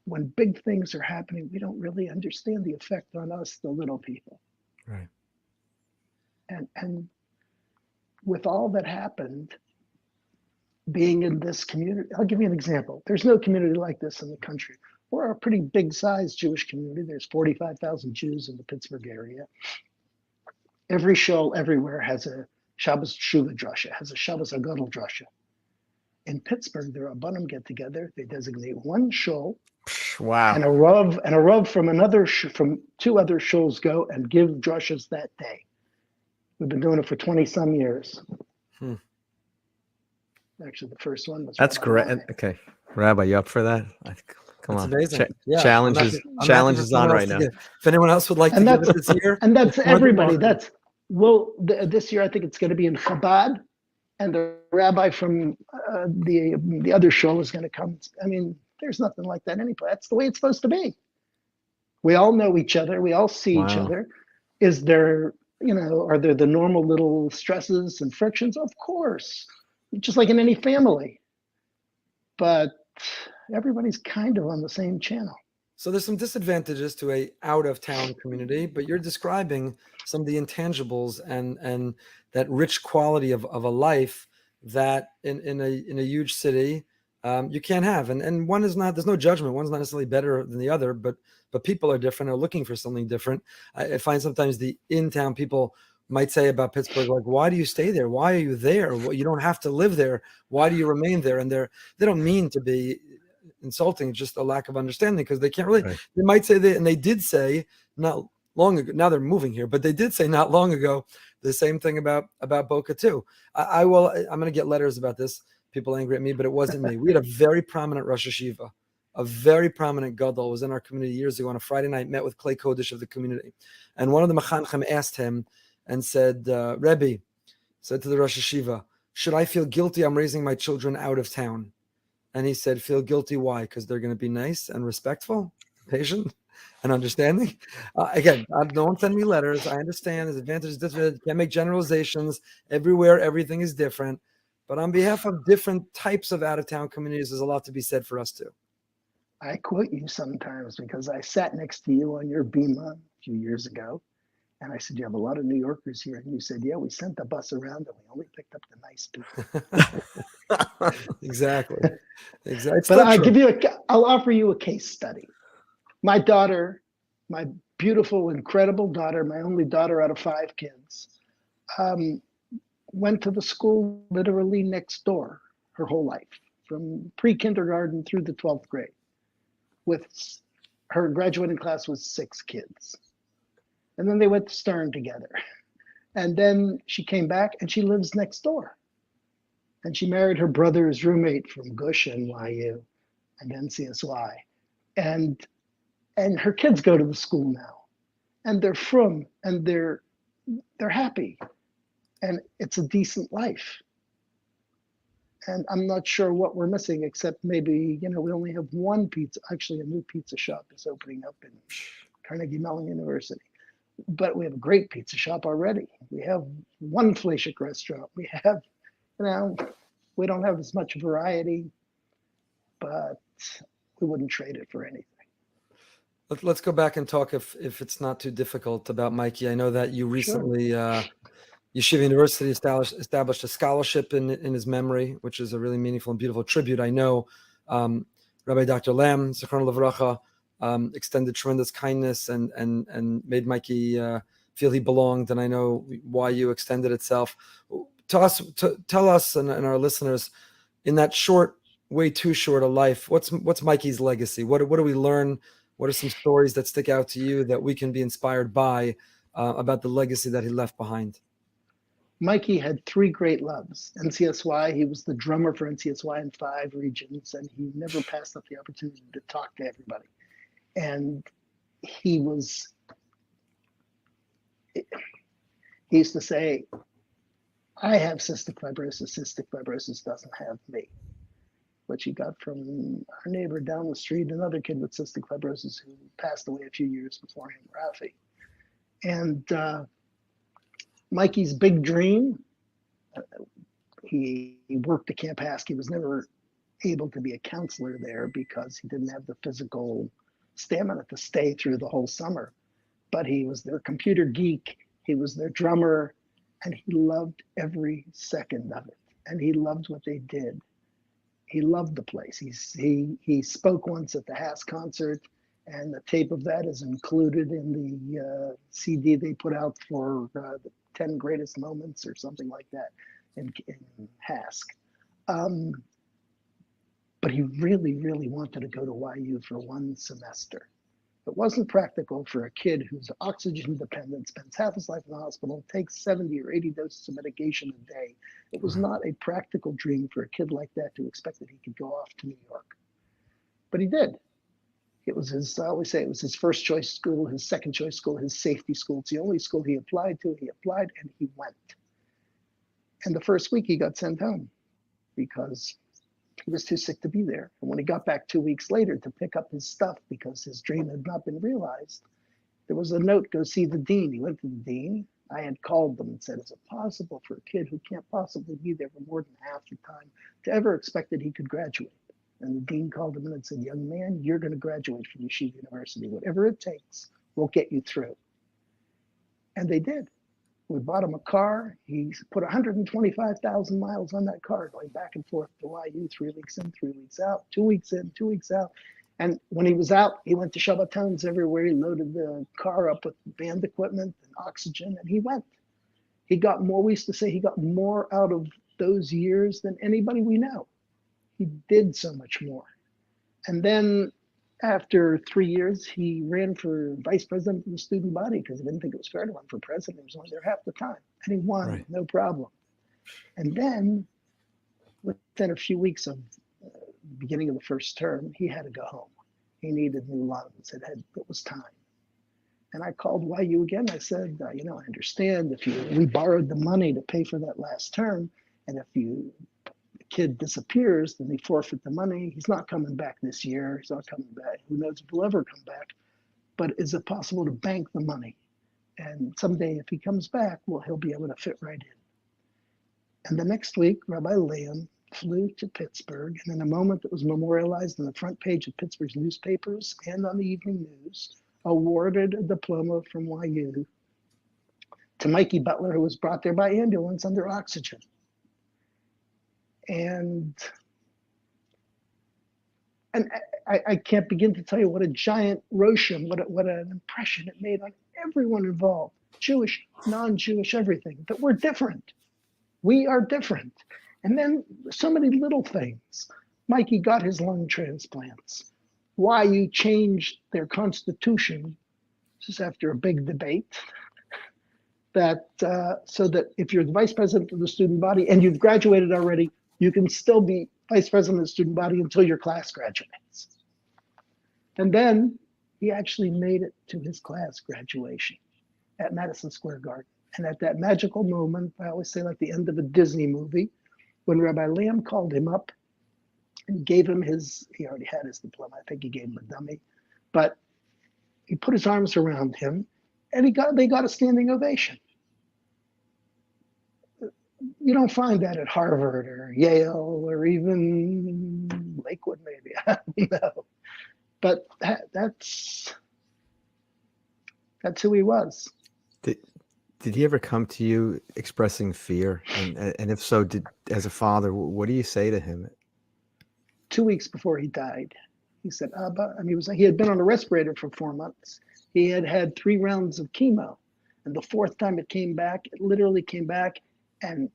When big things are happening, we don't really understand the effect on us, the little people. Right. And with all that happened, being in this community, I'll give you an example. There's no community like this in the country. We're a pretty big sized Jewish community. There's 45,000 Jews in the Pittsburgh area. Every shul everywhere has a Shabbos Tshuva drasha, has a Shabbos Agadol drasha. In Pittsburgh, the Rabbanim get together. They designate one shul. Wow. And a Rav from two other shuls go and give drashas that day. We've been doing it for 20 some years. Actually, the first one was. That's great. Okay, Rabbi, you up for that? Come on. Amazing. Challenge is on right now. If anyone else would like to give it this year, and that's everybody. This year I think it's going to be in Chabad, and the rabbi from the other shul is going to come. I mean, there's nothing like that anywhere. That's the way it's supposed to be. We all know each other. We all see each other. Is there, are there the normal little stresses and frictions? Of course, just like in any family. But everybody's kind of on the same channel. So there's some disadvantages to a out-of-town community, but you're describing some of the intangibles and that rich quality of a life that in a huge city you can't have. And one is not. There's no judgment. One's not necessarily better than the other, but people are different. Are looking for something different. I find sometimes the in-town people might say about Pittsburgh, like, why do you stay there? Why are you there? Well, you don't have to live there. Why do you remain there? And they don't mean to be insulting, just a lack of understanding, because they can't really, They might say that, and they did say not long ago, now they're moving here, but they did say not long ago, the same thing about Boca too. I'm going to get letters about this. People angry at me, but it wasn't me. We had a very prominent Rosh Hashiva, a very prominent Gadol was in our community years ago on a Friday night, met with Klei Kodesh of the community. And one of the Mechanchem asked him and said, Rabbi, said to the Rosh Hashiva, should I feel guilty I'm raising my children out of town? And he said, feel guilty. Why? Because they're going to be nice and respectful, patient, and understanding. Again, don't send me letters. I understand there's advantages, disadvantages. Can't make generalizations. Everywhere, everything is different. But on behalf of different types of out-of-town communities, there's a lot to be said for us too. I quote you sometimes because I sat next to you on your Bima a few years ago. And I said, you have a lot of New Yorkers here. And you said, yeah, we sent the bus around and we only picked up the nice people. Exactly. But I'll offer you a case study. My daughter, my beautiful, incredible daughter, my only daughter out of 5 kids, went to the school literally next door her whole life, from pre-kindergarten through the 12th grade. With her graduating class was 6 kids. And then they went to Stern together. And then she came back and she lives next door. And she married her brother's roommate from Gush NYU and NCSY. And her kids go to the school now. And they're frum and they're happy. And it's a decent life. And I'm not sure what we're missing, except maybe, we only have one a new pizza shop is opening up in Carnegie Mellon University. But we have a great pizza shop already. We have one Fleishik restaurant. We have, we don't have as much variety, but we wouldn't trade it for anything. Let's go back and talk, if it's not too difficult, about Mikey. I know that you recently, Yeshiva University established a scholarship in his memory, which is a really meaningful and beautiful tribute. I know Rabbi Dr. Lam, Zichrono Livracha, extended tremendous kindness and made Mikey feel he belonged. And I know why you extended itself. Tell us and our listeners, in that way too short a life, what's Mikey's legacy? What do we learn? What are some stories that stick out to you that we can be inspired by about the legacy that he left behind? Mikey had three great loves. NCSY, he was the drummer for NCSY in 5 regions, and he never passed up the opportunity to talk to everybody. And he used to say, I have cystic fibrosis doesn't have me, which he got from our neighbor down the street, another kid with cystic fibrosis who passed away a few years before him, Rafi. And Mikey's big dream, he worked at Camp Hask. He was never able to be a counselor there because he didn't have the physical stamina to stay through the whole summer. But he was their computer geek, he was their drummer, and he loved every second of it. And he loved what they did. He loved the place. He spoke once at the Hask concert, and the tape of that is included in the CD they put out for the 10 greatest moments or something like that in Hask. But he really, really wanted to go to YU for 1 semester. It wasn't practical for a kid who's oxygen dependent, spends half his life in the hospital, takes 70 or 80 doses of medication a day. It was not a practical dream for a kid like that to expect that he could go off to New York. But he did. It was his, I always say it was his first choice school, his second choice school, his safety school. It's the only school he applied to. He applied and he went. And the first week he got sent home because he was too sick to be there. And when he got back 2 weeks later to pick up his stuff because his dream had not been realized, there was a note, go see the dean. He went to the dean. I had called them and said, is it possible for a kid who can't possibly be there for more than half the time to ever expect that he could graduate? And the dean called him in and said, young man, you're going to graduate from Yeshiva University. Whatever it takes, we'll get you through. And they did. We bought him a car. He put 125,000 miles on that car, going back and forth to YU, 3 weeks in, 3 weeks out, 2 weeks in, 2 weeks out. And when he was out, he went to Shabbatons everywhere. He loaded the car up with band equipment and oxygen, and he went. He got more, we used to say he got more out of those years than anybody we know. He did so much more. And then after 3 years, he ran for vice president of the student body because he didn't think it was fair to run for president. He was only there half the time. And he won, Right. No problem. And then within a few weeks of beginning of the first term, he had to go home. He needed new lungs. It was time. And I called YU again. I said, I understand we borrowed the money to pay for that last term. And if the kid disappears, then they forfeit the money. He's not coming back this year. He's not coming back. Who knows if he'll ever come back? But is it possible to bank the money? And someday if he comes back, well, he'll be able to fit right in. And the next week, Rabbi Liam flew to Pittsburgh, and in a moment that was memorialized on the front page of Pittsburgh's newspapers and on the evening news, awarded a diploma from YU to Mikey Butler, who was brought there by ambulance under oxygen. And I can't begin to tell you what a giant roshem, what an impression it made on everyone involved, Jewish, non-Jewish, everything, that we're different. We are different. And then so many little things. Mikey got his lung transplants. YU changed their constitution, this is after a big debate, that so that if you're the vice president of the student body and you've graduated already, you can still be vice president of the student body until your class graduates. And then he actually made it to his class graduation at Madison Square Garden. And at that magical moment, I always say like the end of a Disney movie, when Rabbi Liam called him up and gave him he already had his diploma, I think he gave him a dummy, but he put his arms around him and they got a standing ovation. You don't find that at Harvard or Yale or even Lakewood, maybe. I don't know. But that's who he was. Did he ever come to you expressing fear? And if so, as a father, what do you say to him? 2 weeks before he died, He said, Abba, and he had been on a respirator for 4 months. He had had 3 rounds of chemo. And the 4th time it came back, it literally came back and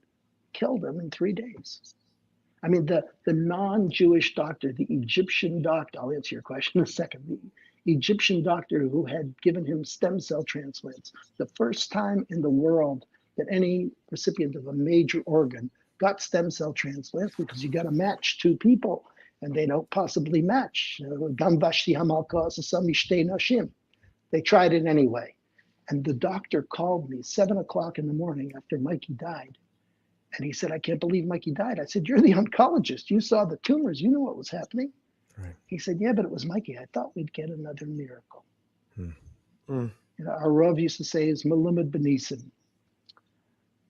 killed him in 3 days. I mean, the non-Jewish doctor, the Egyptian doctor, I'll answer your question in a second, the Egyptian doctor who had given him stem cell transplants, the first time in the world that any recipient of a major organ got stem cell transplants, because you got to match 2 people and they don't possibly match. They tried it anyway. And the doctor called me 7 o'clock in the morning after Mikey died. And he said, I can't believe Mikey died. I said, you're the oncologist. You saw the tumors. You knew what was happening. Right. He said, yeah, but it was Mikey. I thought we'd get another miracle. Hmm. Mm. You know, our Rav used to say is Malimud Benisim.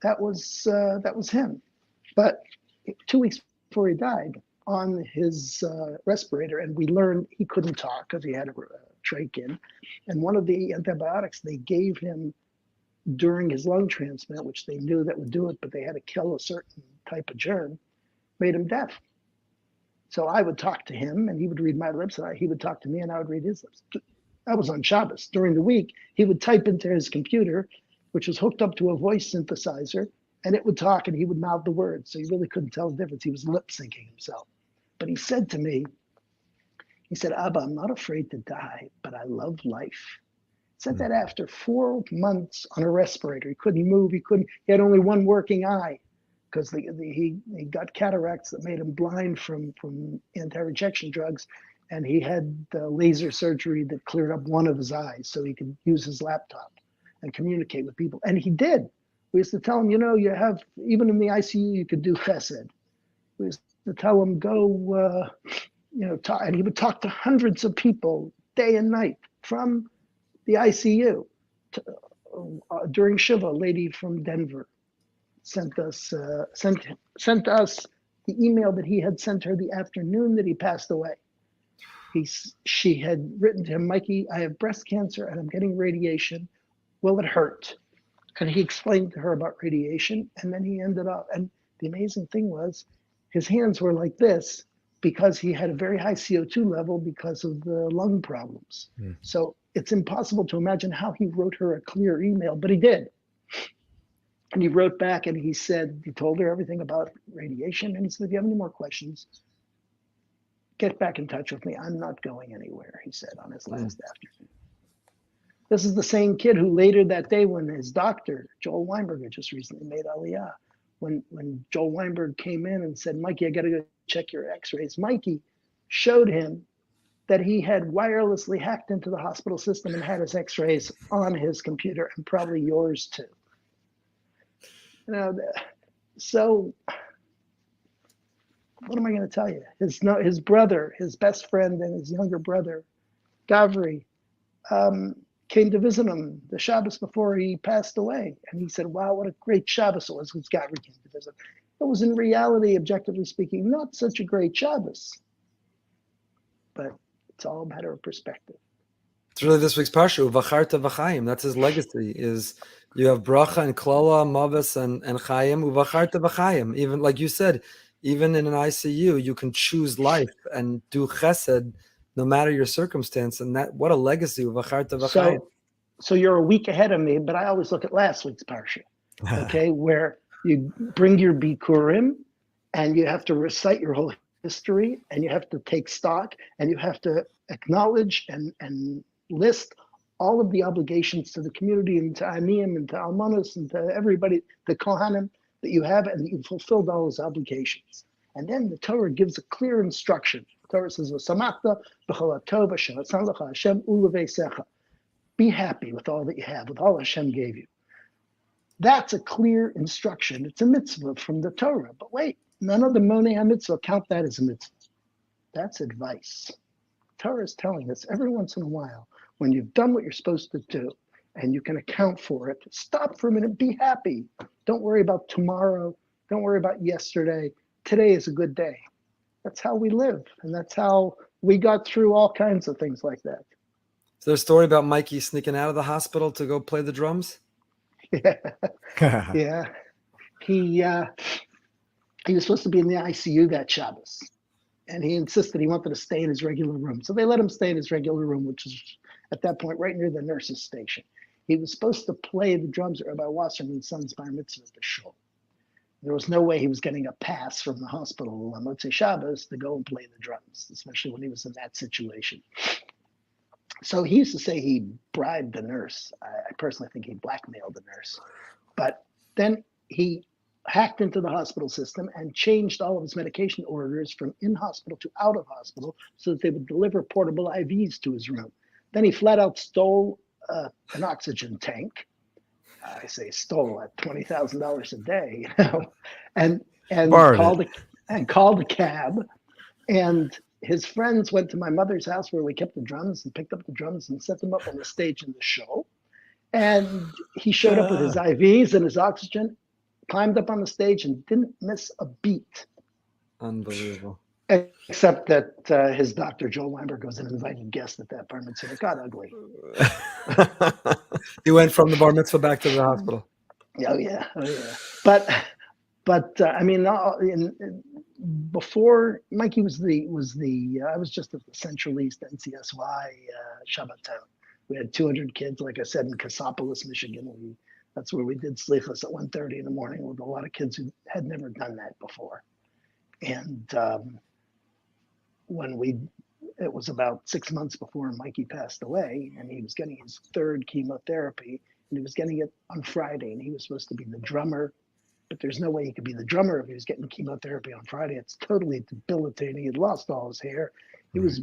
That was him. But 2 weeks before he died, on his respirator, and we learned he couldn't talk because he had a trach in. And one of the antibiotics they gave him during his lung transplant, which they knew that would do it, but they had to kill a certain type of germ, made him deaf. So I would talk to him and he would read my lips, and he would talk to me and I would read his lips. I was on Shabbos. During the week, he would type into his computer, which was hooked up to a voice synthesizer, and it would talk and he would mouth the words. So you really couldn't tell the difference. He was lip syncing himself. But he said to me, he said, Abba, I'm not afraid to die, but I love life. He said that after 4 months on a respirator. He couldn't move. He had only one working eye because he got cataracts that made him blind from anti-rejection drugs. And he had laser surgery that cleared up one of his eyes so he could use his laptop and communicate with people. And he did. We used to tell him, you have, even in the ICU, you could do chesed. We used to tell him, go, talk, and he would talk to hundreds of people day and night from the ICU. During Shiva, a lady from Denver sent us the email that he had sent her the afternoon that he passed away. She had written to him, Mikey, I have breast cancer and I'm getting radiation. Will it hurt? And he explained to her about radiation, and then he ended up, and the amazing thing was his hands were like this because he had a very high CO2 level because of the lung problems. Mm. So it's impossible to imagine how he wrote her a clear email, but he did. And he wrote back and he said, he told her everything about radiation. And he said, if you have any more questions, get back in touch with me. I'm not going anywhere, he said on his last afternoon. This is the same kid who later that day, when his doctor, Joel Weinberg, had just recently made Aliyah, when Joel Weinberg came in and said, Mikey, I got to go check your x-rays. Mikey showed him that he had wirelessly hacked into the hospital system and had his x-rays on his computer, and probably yours too. So what am I going to tell you? His brother, his best friend, and his younger brother, Gavri, came to visit him the Shabbos before he passed away. And he said, wow, what a great Shabbos it was when Gavri came to visit. It was in reality, objectively speaking, not such a great Shabbos. But it's all a matter of perspective. It's really this week's Parsha, Uvacharta v'chaim. That's his legacy, is you have bracha and klala, mavis and chayim, Uvacharta v'chaim. Even like you said, even in an ICU, you can choose life and do chesed no matter your circumstance. And that, what a legacy, Uvacharta v'chaim. So you're a week ahead of me, but I always look at last week's Parsha, okay, where you bring your Bikurim and you have to recite your whole history, and you have to take stock, and you have to acknowledge and list all of the obligations to the community and to Aniyim and to Almanos and to everybody, the Kohanim that you have, and you fulfilled all those obligations. And then the Torah gives a clear instruction. The Torah says, "V'samachta b'chol hatov asher nasan lecha Hashem u'leveisecha." Be happy with all that you have, with all Hashem gave you. That's a clear instruction. It's a mitzvah from the Torah. But wait, none of the Monei HaMitzvah count that as a mitzvah. That's advice. Torah is telling us every once in a while, when you've done what you're supposed to do and you can account for it, stop for a minute, be happy. Don't worry about tomorrow. Don't worry about yesterday. Today is a good day. That's how we live. And that's how we got through all kinds of things like that. Is there a story about Mikey sneaking out of the hospital to go play the drums? Yeah. Yeah. He was supposed to be in the ICU that Shabbos. and he insisted he wanted to stay in his regular room. So they let him stay in his regular room, which is at that point right near the nurse's station. He was supposed to play the drums at Rabbi Wasserman's son's bar mitzvah at the shul. There was no way he was getting a pass from the hospital on Motzei Shabbos to go and play the drums, especially when he was in that situation. So he used to say he bribed the nurse. I personally think he blackmailed the nurse. But then he hacked into the hospital system and changed all of his medication orders from in-hospital to out-of-hospital so that they would deliver portable IVs to his room. Then he flat out stole an oxygen tank. I say stole at $20,000 a day, and called a cab. And his friends went to my mother's house where we kept the drums and picked up the drums and set them up on the stage in the show. And he showed up with his IVs and his oxygen, climbed up on the stage and didn't miss a beat. Unbelievable. Except that his doctor, Joel Weinberg, was an invited guest at that bar mitzvah. It got ugly. He went from the bar mitzvah back to the hospital. Oh yeah. But I mean, before Mikey was I was just at the Central East NCSY Shabbaton. We had 200 kids, like I said, in Cassopolis, Michigan. That's where we did slichos at 1:30 in the morning with a lot of kids who had never done that before. And it was about 6 months before Mikey passed away, and he was getting his third chemotherapy, and he was getting it on Friday, and he was supposed to be the drummer, but there's no way he could be the drummer if he was getting chemotherapy on Friday. It's totally debilitating. He had lost all his hair. He was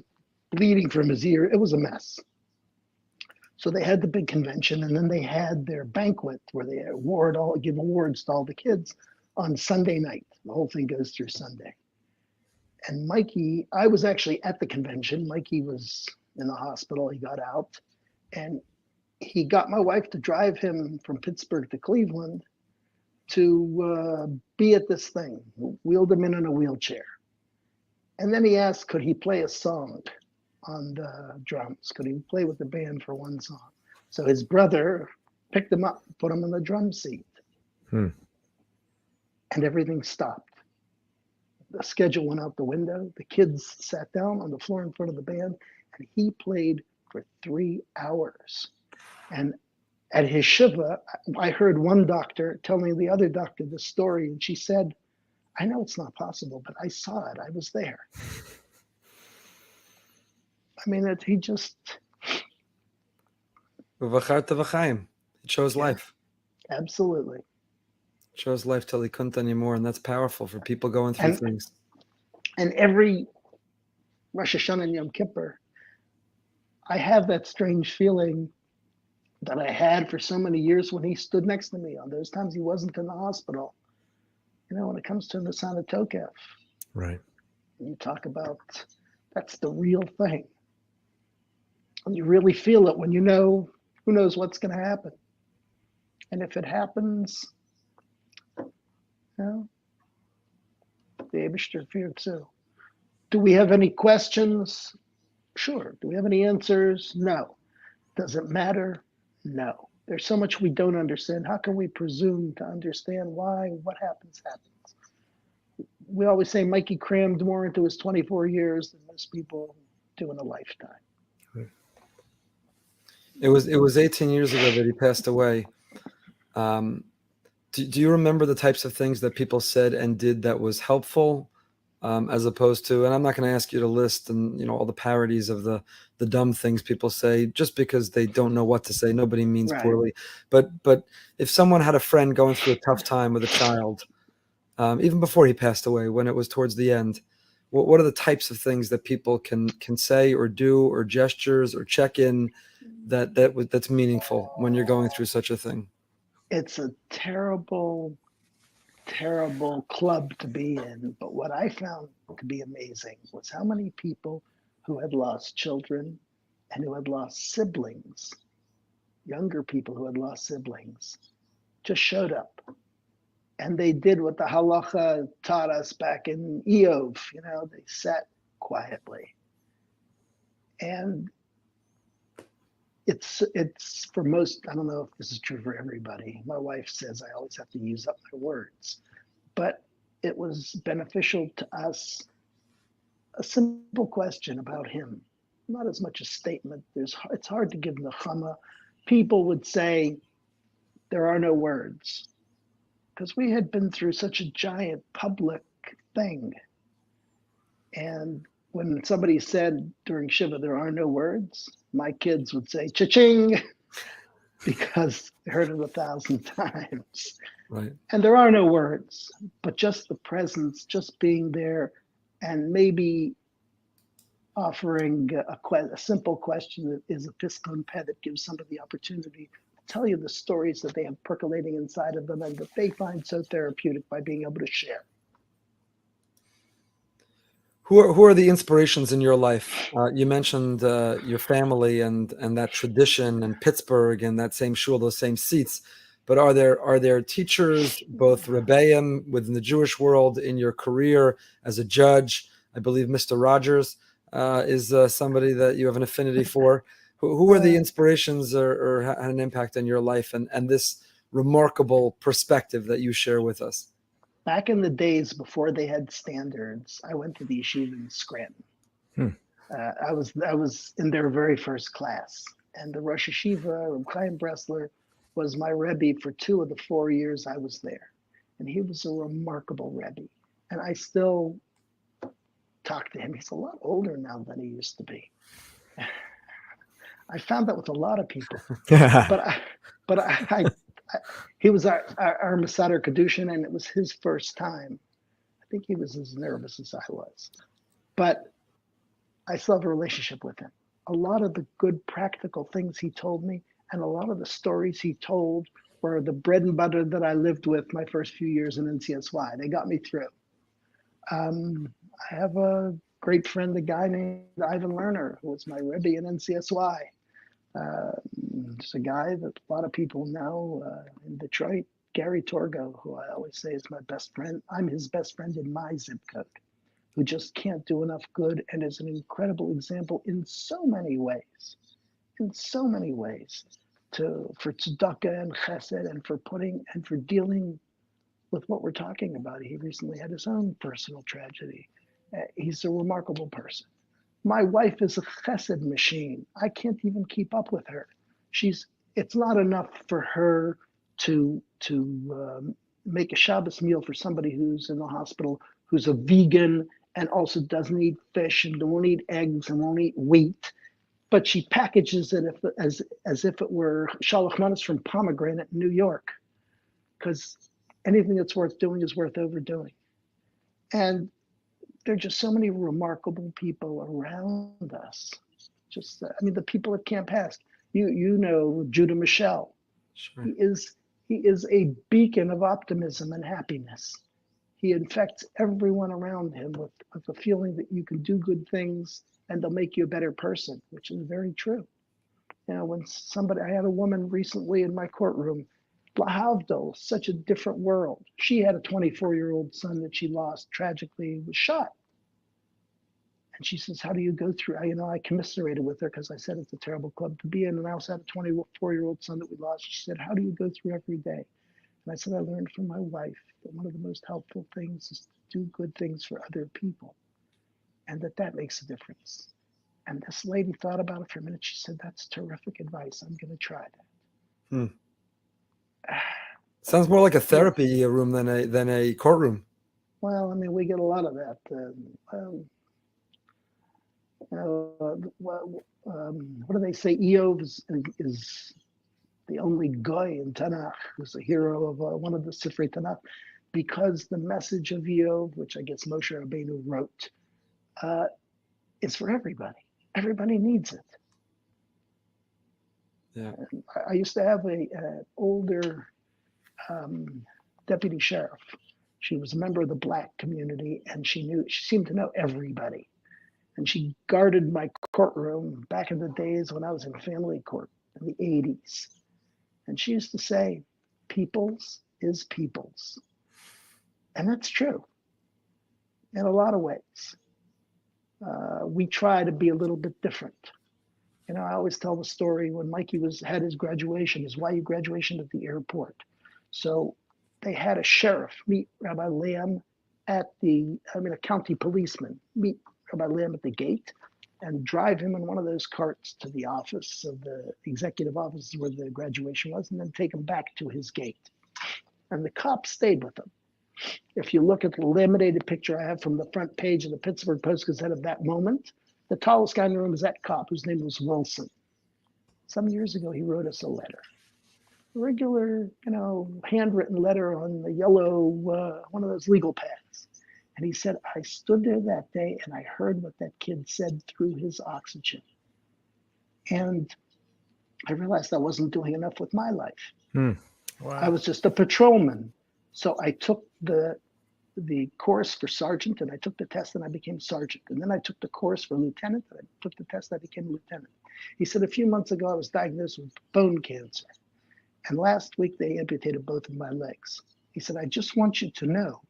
bleeding from his ear. It was a mess. So they had the big convention, and then they had their banquet where they give awards to all the kids on Sunday night. The whole thing goes through Sunday. And Mikey, I was actually at the convention. Mikey was in the hospital. He got out, and he got my wife to drive him from Pittsburgh to Cleveland to be at this thing. Wheeled him in a wheelchair. And then he asked, could he play a song on the drums? Could he play with the band for one song? So his brother picked him up, put him in the drum seat. And everything stopped. The schedule went out the window. The kids sat down on the floor in front of the band, and he played for 3 hours. And at his shiva, I heard one doctor telling the other doctor the story, and she said, I know it's not possible, but I saw it. I was there. I mean, he just... It chose life. Absolutely. Chose life till he couldn't anymore, and that's powerful for people going through things. And every Rosh Hashanah and Yom Kippur, I have that strange feeling that I had for so many years when he stood next to me. On those times he wasn't in the hospital. You know, when it comes to Nisana Tokef, Right. you talk about that's the real thing. And you really feel it when you know who knows what's going to happen. And if it happens, the Eibishter fear too. Do we have any questions? Sure. Do we have any answers? No. Does it matter? No. There's so much we don't understand. How can we presume to understand why what happens? We always say Mikey crammed more into his 24 years than most people do in a lifetime. It was 18 years ago that he passed away. Do you remember the types of things that people said and did that was helpful, as opposed to, and I'm not going to ask you to list and all the parodies of the dumb things people say just because they don't know what to say. Nobody means poorly, but if someone had a friend going through a tough time with a child, even before he passed away, when it was towards the end, what are the types of things that people can say or do or gestures or check in that's meaningful when you're going through such a thing? It's a terrible, terrible club to be in. But what I found to be amazing was how many people who had lost children and who had lost siblings, younger people who had lost siblings, just showed up. And they did what the halacha taught us back in Eov. They sat quietly. And it's for most, I don't know if this is true for everybody. My wife says I always have to use up my words, but it was beneficial to us a simple question about him, not as much a statement. It's hard to give nechama. People would say there are no words because we had been through such a giant public thing. And when somebody said during Shiva, there are no words, my kids would say, cha-ching, because they heard it 1,000 times. Right. And there are no words, but just the presence, just being there, and maybe offering a simple question that is a piston pet that gives somebody the opportunity to tell you the stories that they have percolating inside of them and that they find so therapeutic by being able to share. Who are the inspirations in your life? You mentioned your family and that tradition and Pittsburgh and that same shul, those same seats. But are there teachers, both Rebbeim within the Jewish world, in your career as a judge? I believe Mr. Rogers is somebody that you have an affinity for. Who are the inspirations or had an impact on your life and this remarkable perspective that you share with us? Back in the days before they had standards, I went to the yeshiva in Scranton. I was in their very first class, and the Rosh Yeshiva, Reb Chaim Bressler, was my Rebbe for 2 of the 4 years I was there, and he was a remarkable Rebbe. And I still talk to him. He's a lot older now than he used to be. I found that with a lot of people, but he was our Mesader Kedushin, and it was his first time. I think he was as nervous as I was. But I still have a relationship with him. A lot of the good practical things he told me and a lot of the stories he told were the bread and butter that I lived with my first few years in NCSY. They got me through. I have a great friend, a guy named Ivan Lerner, who was my Rebbe in NCSY. There's a guy that a lot of people know in Detroit, Gary Torgo, who I always say is my best friend. I'm his best friend in my zip code, who just can't do enough good and is an incredible example in so many ways, for tzedakah and chesed and for dealing with what we're talking about. He recently had his own personal tragedy. He's a remarkable person. My wife is a chesed machine. I can't even keep up with her. It's not enough for her to make a Shabbos meal for somebody who's in the hospital, who's a vegan and also doesn't eat fish and won't eat eggs and won't eat wheat. But she packages it as if it were shalach manos from pomegranate in New York, because anything that's worth doing is worth overdoing. And there are just so many remarkable people around us. The people at Camp Hast. You know Judah Michelle. Sure. He is a beacon of optimism and happiness. He infects everyone around him with the feeling that you can do good things and they'll make you a better person, which is very true. You know, I had a woman recently in my courtroom, Lahavdol, such a different world. She had a 24-year-old son that she lost tragically, was shot. And she says, how do you go through? I commiserated with her because I said it's a terrible club to be in. And I also had a 24-year-old son that we lost. She said, how do you go through every day? And I said, I learned from my wife that one of the most helpful things is to do good things for other people, and that makes a difference. And this lady thought about it for a minute. She said, that's terrific advice. I'm going to try that. Sounds more like a therapy room than a courtroom. Well, we get a lot of that. What do they say? Eov is the only guy in Tanakh who's a hero of one of the Sifrei Tanakh, because the message of Eov, which I guess Moshe Rabbeinu wrote, is for everybody. Everybody needs it. Yeah. I used to have an older deputy sheriff. She was a member of the Black community, and she seemed to know everybody. And she guarded my courtroom back in the days when I was in family court in the 80s. And she used to say, people's is people's. And that's true in a lot of ways. We try to be a little bit different. I always tell the story when Mikey had his graduation, his YU graduation at the airport. So they had a sheriff meet Rabbi Lamb a county policeman meet Rabbi Lamb at the gate and drive him in one of those carts to the office of the executive office where the graduation was, and then take him back to his gate. And the cop stayed with him. If you look at the laminated picture I have from the front page of the Pittsburgh Post-Gazette of that moment, the tallest guy in the room is that cop whose name was Wilson. Some years ago, he wrote us a letter. Regular, handwritten letter on the yellow, one of those legal pads. And he said, I stood there that day and I heard what that kid said through his oxygen. And I realized I wasn't doing enough with my life. Wow. I was just a patrolman. So I took the course for sergeant, and I took the test and I became sergeant. And then I took the course for lieutenant, and I took the test, I became lieutenant. He said, a few months ago, I was diagnosed with bone cancer. And last week, they amputated both of my legs. He said, I just want you to know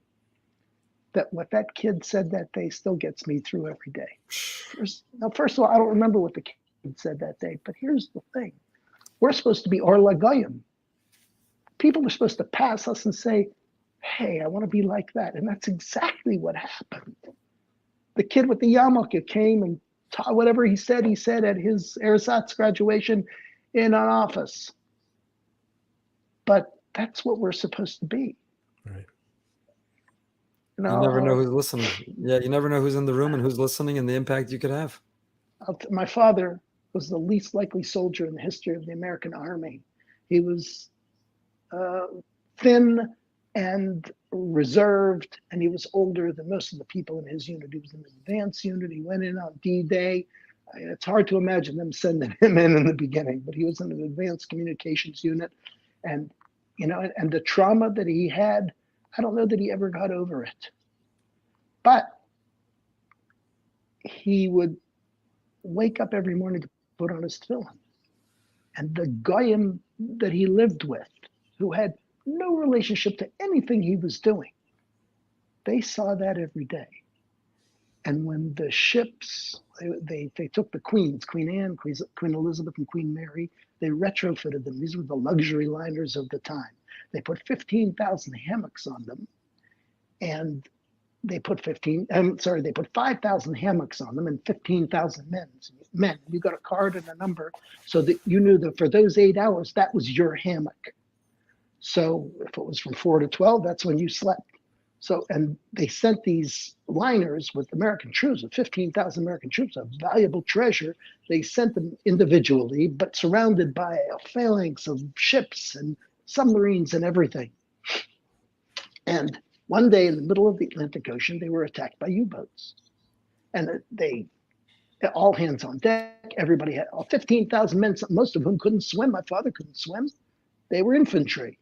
that what that kid said that day still gets me through every day. First of all, I don't remember what the kid said that day, but here's the thing. We're supposed to be Or Lagoyim. People are supposed to pass us and say, hey, I want to be like that. And that's exactly what happened. The kid with the yarmulke came and taught whatever he said at his ersatz graduation in an office. But that's what we're supposed to be. Right. You never know who's listening. Yeah, you never know who's in the room and who's listening and the impact you could have. My father was the least likely soldier in the history of the American Army. He was thin and reserved, and he was older than most of the people in his unit. He was in the advance unit. He went in on D-Day. It's hard to imagine them sending him in the beginning, but he was in an advanced communications unit. And, and the trauma that he had, I don't know that he ever got over it. But he would wake up every morning to put on his tefillin. And the goyim that he lived with, who had no relationship to anything he was doing, they saw that every day. And when the ships, they took the queens, Queen Anne, Queen Elizabeth, and Queen Mary, they retrofitted them. These were the luxury liners of the time. They put 15,000 hammocks on them, and they put 5,000 hammocks on them and 15,000 men. You got a card and a number so that you knew that for those 8 hours, that was your hammock. So if it was from 4 to 12, that's when you slept. So, and they sent these liners with American troops, with 15,000 American troops, a valuable treasure. They sent them individually, but surrounded by a phalanx of ships and submarines and everything. And one day in the middle of the Atlantic Ocean, they were attacked by U-boats. And all hands on deck, everybody had 15,000 men, most of whom couldn't swim. My father couldn't swim. They were infantry.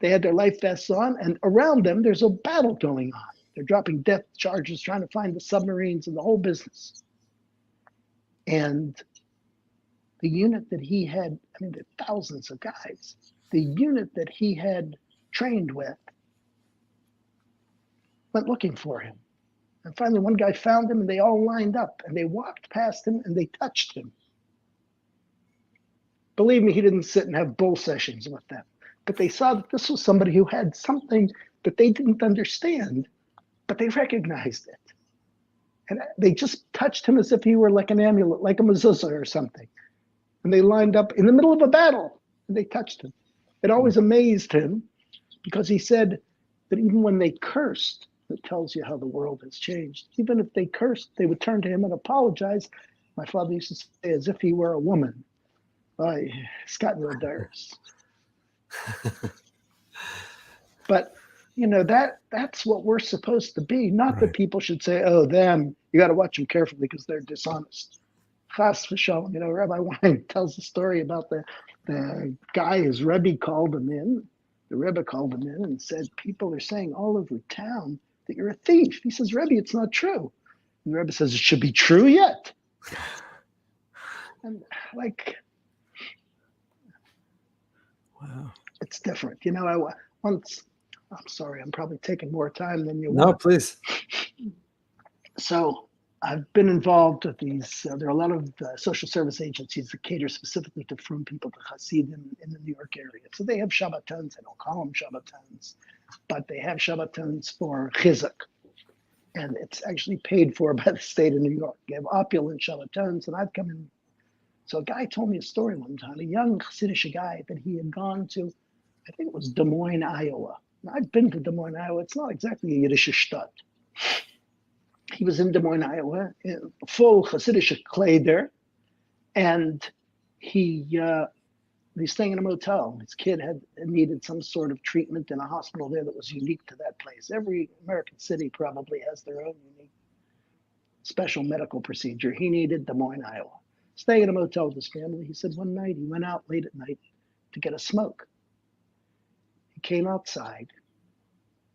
They had their life vests on, and around them, there's a battle going on. They're dropping depth charges, trying to find the submarines and the whole business. And the unit that he had, there are thousands of guys, the unit that he had trained with went looking for him. And finally, one guy found him, and they all lined up, and they walked past him, and they touched him. Believe me, he didn't sit and have bull sessions with them. But they saw that this was somebody who had something that they didn't understand, but they recognized it. And they just touched him as if he were like an amulet, like a mezuzah or something. And they lined up in the middle of a battle, and they touched him. It always amazed him because he said that even when they cursed, it tells you how the world has changed. Even if they cursed, they would turn to him and apologize. My father used to say, as if he were a woman. Scott no Dars. But that's what we're supposed to be. Not that people should say, "Oh, them." You got to watch them carefully because they're dishonest. Chas v'shalom. Rabbi Wein tells the story about the guy his Rabbi called him in. The Rebbe called him in and said, "People are saying all over town that you're a thief." He says, "Rebbe, it's not true." And the Rebbe says, "It should be true yet." And wow. It's different. I'm sorry, I'm probably taking more time than you want. No, please. So I've been involved with these. There are a lot of social service agencies that cater specifically to frum people, to Hasidim in the New York area. So they have Shabbatons. They don't call them Shabbatons, but they have Shabbatons for Chizuk. and it's actually paid for by the state of New York. You have opulent charlatans, and I've come in. So a guy told me a story one time, a young Hasidic guy that he had gone to, I think it was Des Moines, Iowa. Now, I've been to Des Moines, Iowa. It's not exactly a Yiddish Stadt. He was in Des Moines, Iowa, in full Hasidic Kleider, and he's staying in a motel. His kid had needed some sort of treatment in a hospital there that was unique to that place. Every American city probably has their own unique special medical procedure. He needed Des Moines, Iowa. Staying in a motel with his family, he said one night he went out late at night to get a smoke. He came outside,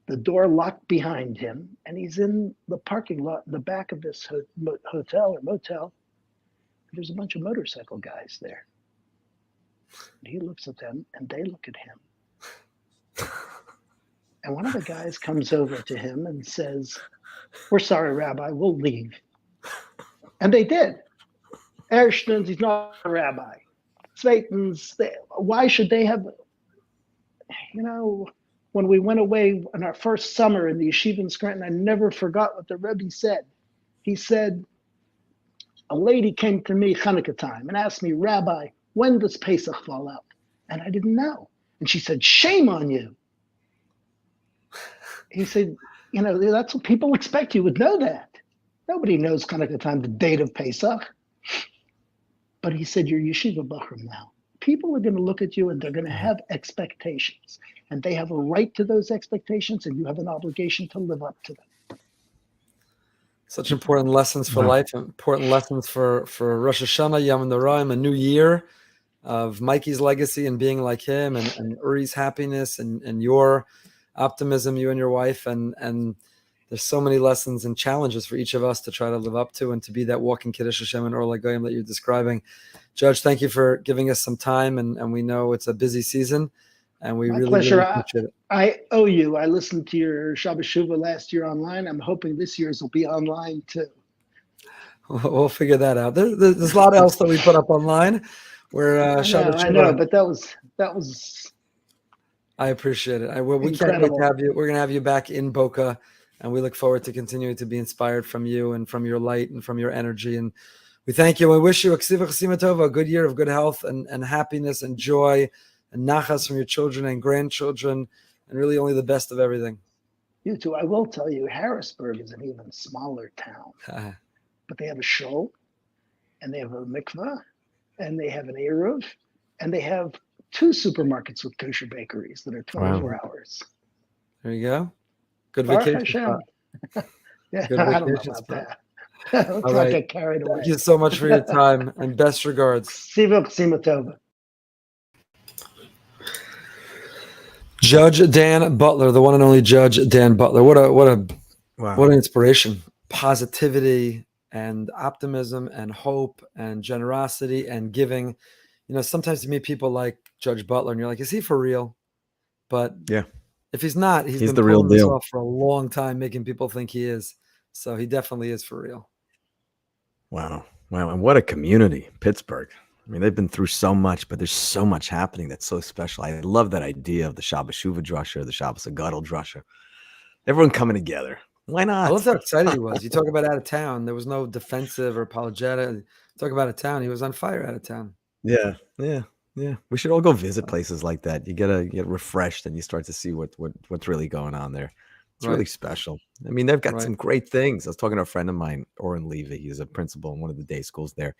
the door locked behind him, and he's in the parking lot in the back of this hotel or motel. There's a bunch of motorcycle guys there. And he looks at them, and they look at him. And one of the guys comes over to him and says, "We're sorry, Rabbi, we'll leave." And they did. Erstens, he's not a rabbi. Zweitens, why should they have, when we went away in our first summer in the yeshiva in Scranton, I never forgot what the Rebbe said. He said, a lady came to me Hanukkah time and asked me, "Rabbi, when does Pesach fall out?" And I didn't know. And she said, "Shame on you." He said, that's what people expect you would know that. Nobody knows Hanukkah time, the date of Pesach. But he said, "You're yeshiva bachram now. People are going to look at you and they're going to have expectations. And they have a right to those expectations, and you have an obligation to live up to them." Such important lessons for life, important lessons for Rosh Hashanah, Yom Noraim, a new year of Mikey's legacy and being like him, and Uri's happiness and your optimism, you and your wife. And there's so many lessons and challenges for each of us to try to live up to and to be that walking Kiddush Hashem and Or Lagoyim that you're describing. Judge, thank you for giving us some time. And we know it's a busy season, and we really appreciate it. I owe you. I listened to your Shabbat Shuvah last year online. I'm hoping this year's will be online too. We'll figure that out. There's a lot else that we put up online. Where Shabbat Shuvah. I know, but that was. I appreciate it. We can't wait to have you. We're going to have you back in Boca, and we look forward to continuing to be inspired from you and from your light and from your energy. And we thank you. We wish you a good year of good health and happiness and joy and nachas from your children and grandchildren, and really only the best of everything. You too. I will tell you, Harrisburg is an even smaller town, but they have a shul, and they have a mikveh, and they have an eruv, and they have 2 supermarkets with kosher bakeries that are 24 hours. There you go. Good Baruch vacation Hashem. spot. Yeah, Good I don't know vacation about spot. that. Let's All not right. get carried away. Thank you so much for your time, and best regards. Siva Chsima Tova. Judge Dan Butler, the one and only Judge Dan Butler. What an inspiration. Positivity and optimism and hope and generosity and giving. Sometimes you meet people like Judge Butler and you're like, is he for real? But yeah, if he's not, he's been the real pulling this deal off for a long time, making people think he is. So he definitely is for real. Wow. And what a community, Pittsburgh. I mean, they've been through so much, but there's so much happening that's so special. I love that idea of the Shabbat Shuvah drasha, the Shabbat Agadol drasha. Everyone coming together. Why not? I love how excited he was. You talk about out of town. There was no defensive or apologetic. Talk about out of town. He was on fire out of town. Yeah. We should all go visit places like that. You get refreshed and you start to see what's really going on there. It's really special. I mean, they've got some great things. I was talking to a friend of mine, Oren Levy. He's a principal in one of the day schools there.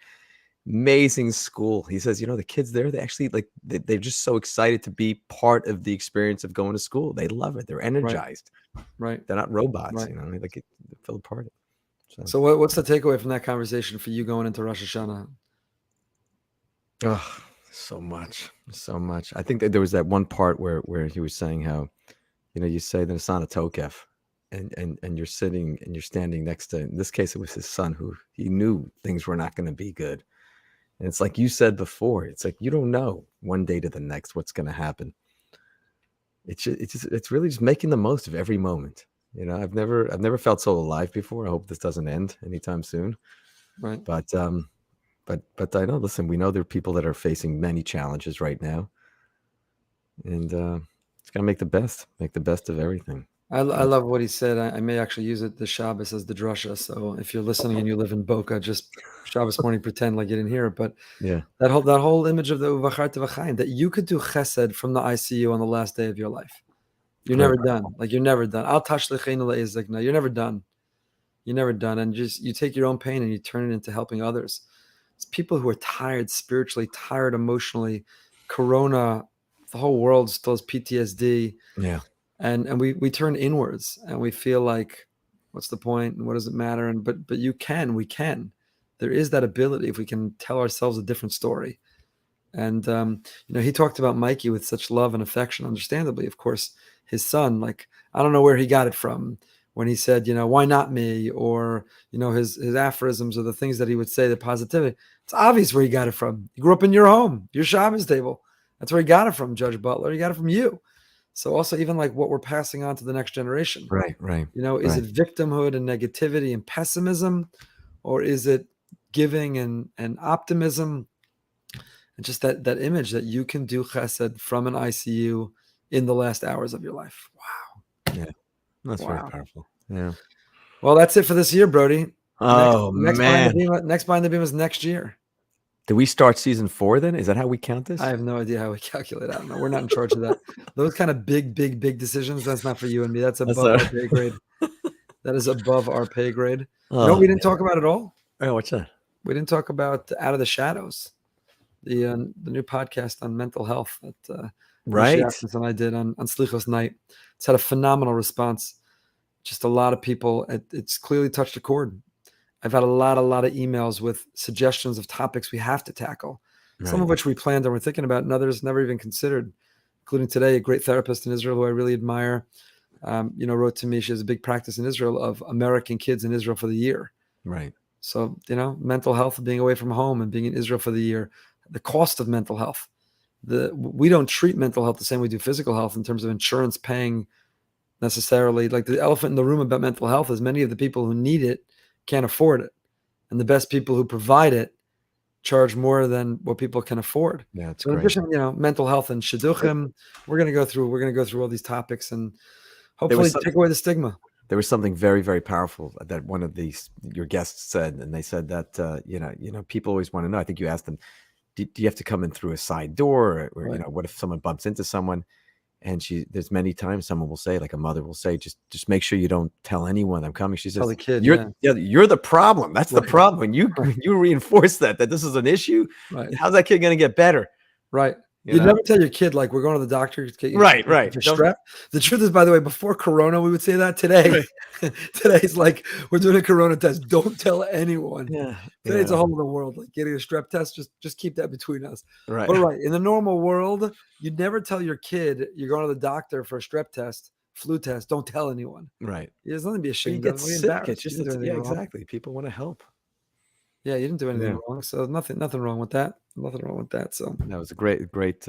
Amazing school. He says, the kids there, they actually they're just so excited to be part of the experience of going to school. They love it. They're energized. Right. They're not robots, Right. they feel a part of it. So what's the takeaway from that conversation for you going into Rosh Hashanah? Oh, so much. I think that there was that one part where he was saying how, you say that it's not a tokef, and you're sitting and you're standing next to, in this case, it was his son who he knew things were not going to be good. And it's like you said before, it's like, you don't know one day to the next what's going to happen. It's really just making the most of every moment. I've never felt so alive before. I hope this doesn't end anytime soon. Right. But I know, listen, we know there are people that are facing many challenges right now. And it's got to make the best of everything. I love what he said. I may actually use it this Shabbos as the drasha. So if you're listening and you live in Boca, just Shabbos morning pretend like you didn't hear it. But Yeah. that whole image of the uvacharta v'chaim, that you could do chesed from the ICU on the last day of your life. You're never done. Like you're never done. Al tashlichenu le'ezekna. You're never done. You're never done. And just you take your own pain and you turn it into helping others. It's people who are tired spiritually, tired emotionally. Corona, the whole world still has PTSD. Yeah. And we turn inwards and we feel like, what's the point and what does it matter? And but we can. There is that ability if we can tell ourselves a different story. And he talked about Mikey with such love and affection, understandably. Of course, his son, like, I don't know where he got it from when he said, why not me? Or, his aphorisms or the things that he would say, the positivity. It's obvious where he got it from. He grew up in your home, your Shabbos table. That's where he got it from, Judge Butler. He got it from you. So also even like what we're passing on to the next generation. Right. Is it victimhood and negativity and pessimism? Or is it giving and optimism? And just that image that you can do chesed from an ICU in the last hours of your life. Wow. Yeah. That's very powerful. Yeah. Well, that's it for this year, Brody. Oh, next man. Next Behind the Bima is next year. Do we start season 4 then? Is that how we count this? I have no idea how we calculate. I don't know. We're not in charge of that. Those kind of big decisions, that's not for you and me. That's above our pay grade. That is above our pay grade. We didn't talk about it all. Oh, what's that? We didn't talk about Out of the Shadows, the new podcast on mental health that Right. and I did on Slichos night. It's had a phenomenal response. Just a lot of people. It's clearly touched a chord. I've had a lot of emails with suggestions of topics we have to tackle, some of which we planned and we're thinking about, and others never even considered, including today, a great therapist in Israel who I really admire, wrote to me. She has a big practice in Israel of American kids in Israel for the year. Right. So, mental health, being away from home and being in Israel for the year, the cost of mental health. We don't treat mental health the same we do physical health in terms of insurance paying necessarily. Like the elephant in the room about mental health is many of the people who need it can't afford it. And the best people who provide it charge more than what people can afford. Yeah, that's so in great. addition, mental health and shidduchim, we're going to go through all these topics and hopefully take away the stigma. There was something very, very powerful that one of your guests said, and they said that people always want to know. I think you asked them, do you have to come in through a side door, or Right. What if someone bumps into someone? And there's many times someone will say, like a mother will say, just make sure you don't tell anyone I'm coming. She says, Tell the kid, you're the problem. That's the Right. problem. You reinforce that this is an issue. Right. How's that kid going to get better? Right. You You'd know? never tell your kid, like, we're going to the doctor to get you Right. your strep. The truth is, by the way, before Corona, we would say that. Today, today's like, we're doing a Corona test. Don't tell anyone. Yeah. Today it's a whole other world. Like getting a strep test, just keep that between us. Right. But right, in the normal world, you'd never tell your kid you're going to the doctor for a strep test, flu test. Don't tell anyone. Right. There's nothing to be You ashamed get of. sick. It's just exactly. People want to help. Yeah, you didn't do anything wrong. So nothing wrong with that. Nothing wrong with that. So that was a great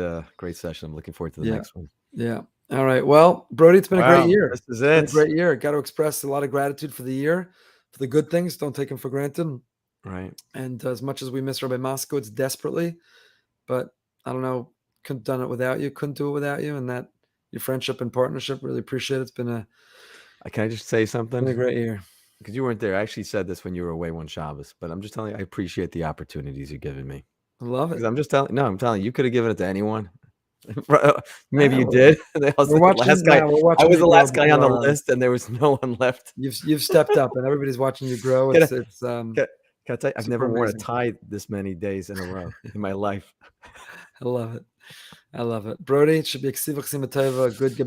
session. I'm looking forward to the next one. Yeah. All right. Well, Brody, it's been a great year. This is it. It's been a great year. Got to express a lot of gratitude for the year, for the good things. Don't take them for granted. Right. And as much as we miss Rabbi Moskowitz desperately, but I don't know, couldn't done it without you. Couldn't do it without you. And that your friendship and partnership, really appreciate it. It's been Can I just say something? a great year. Because you weren't there. I actually said this when you were away one Shabbos, but I'm just telling you, I appreciate the opportunities you're giving me. I love it. I'm telling you, you could have given it to anyone. Maybe you did. I was the last guy on the list, and there was no one left. You've stepped up, and everybody's watching you grow. Can I tell you, I've never worn a amazing. tie this many days in a row in my life. I love it. I love it. Brody, it should be a good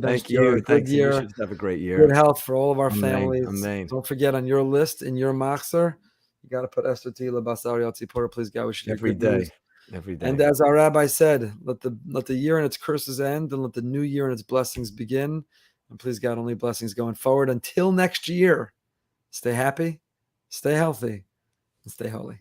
Thank you. Good year. You should have a great year. Good health for all of our families. Amen. Don't forget on your list, in your machzor, you got to put Esther Tila Basar Yatzipora. Please, God, we should Every day. Every day. And as our rabbi said, let the year and its curses end, and let the new year and its blessings begin. And please, God, only blessings going forward. Until next year, stay happy, stay healthy, and stay holy.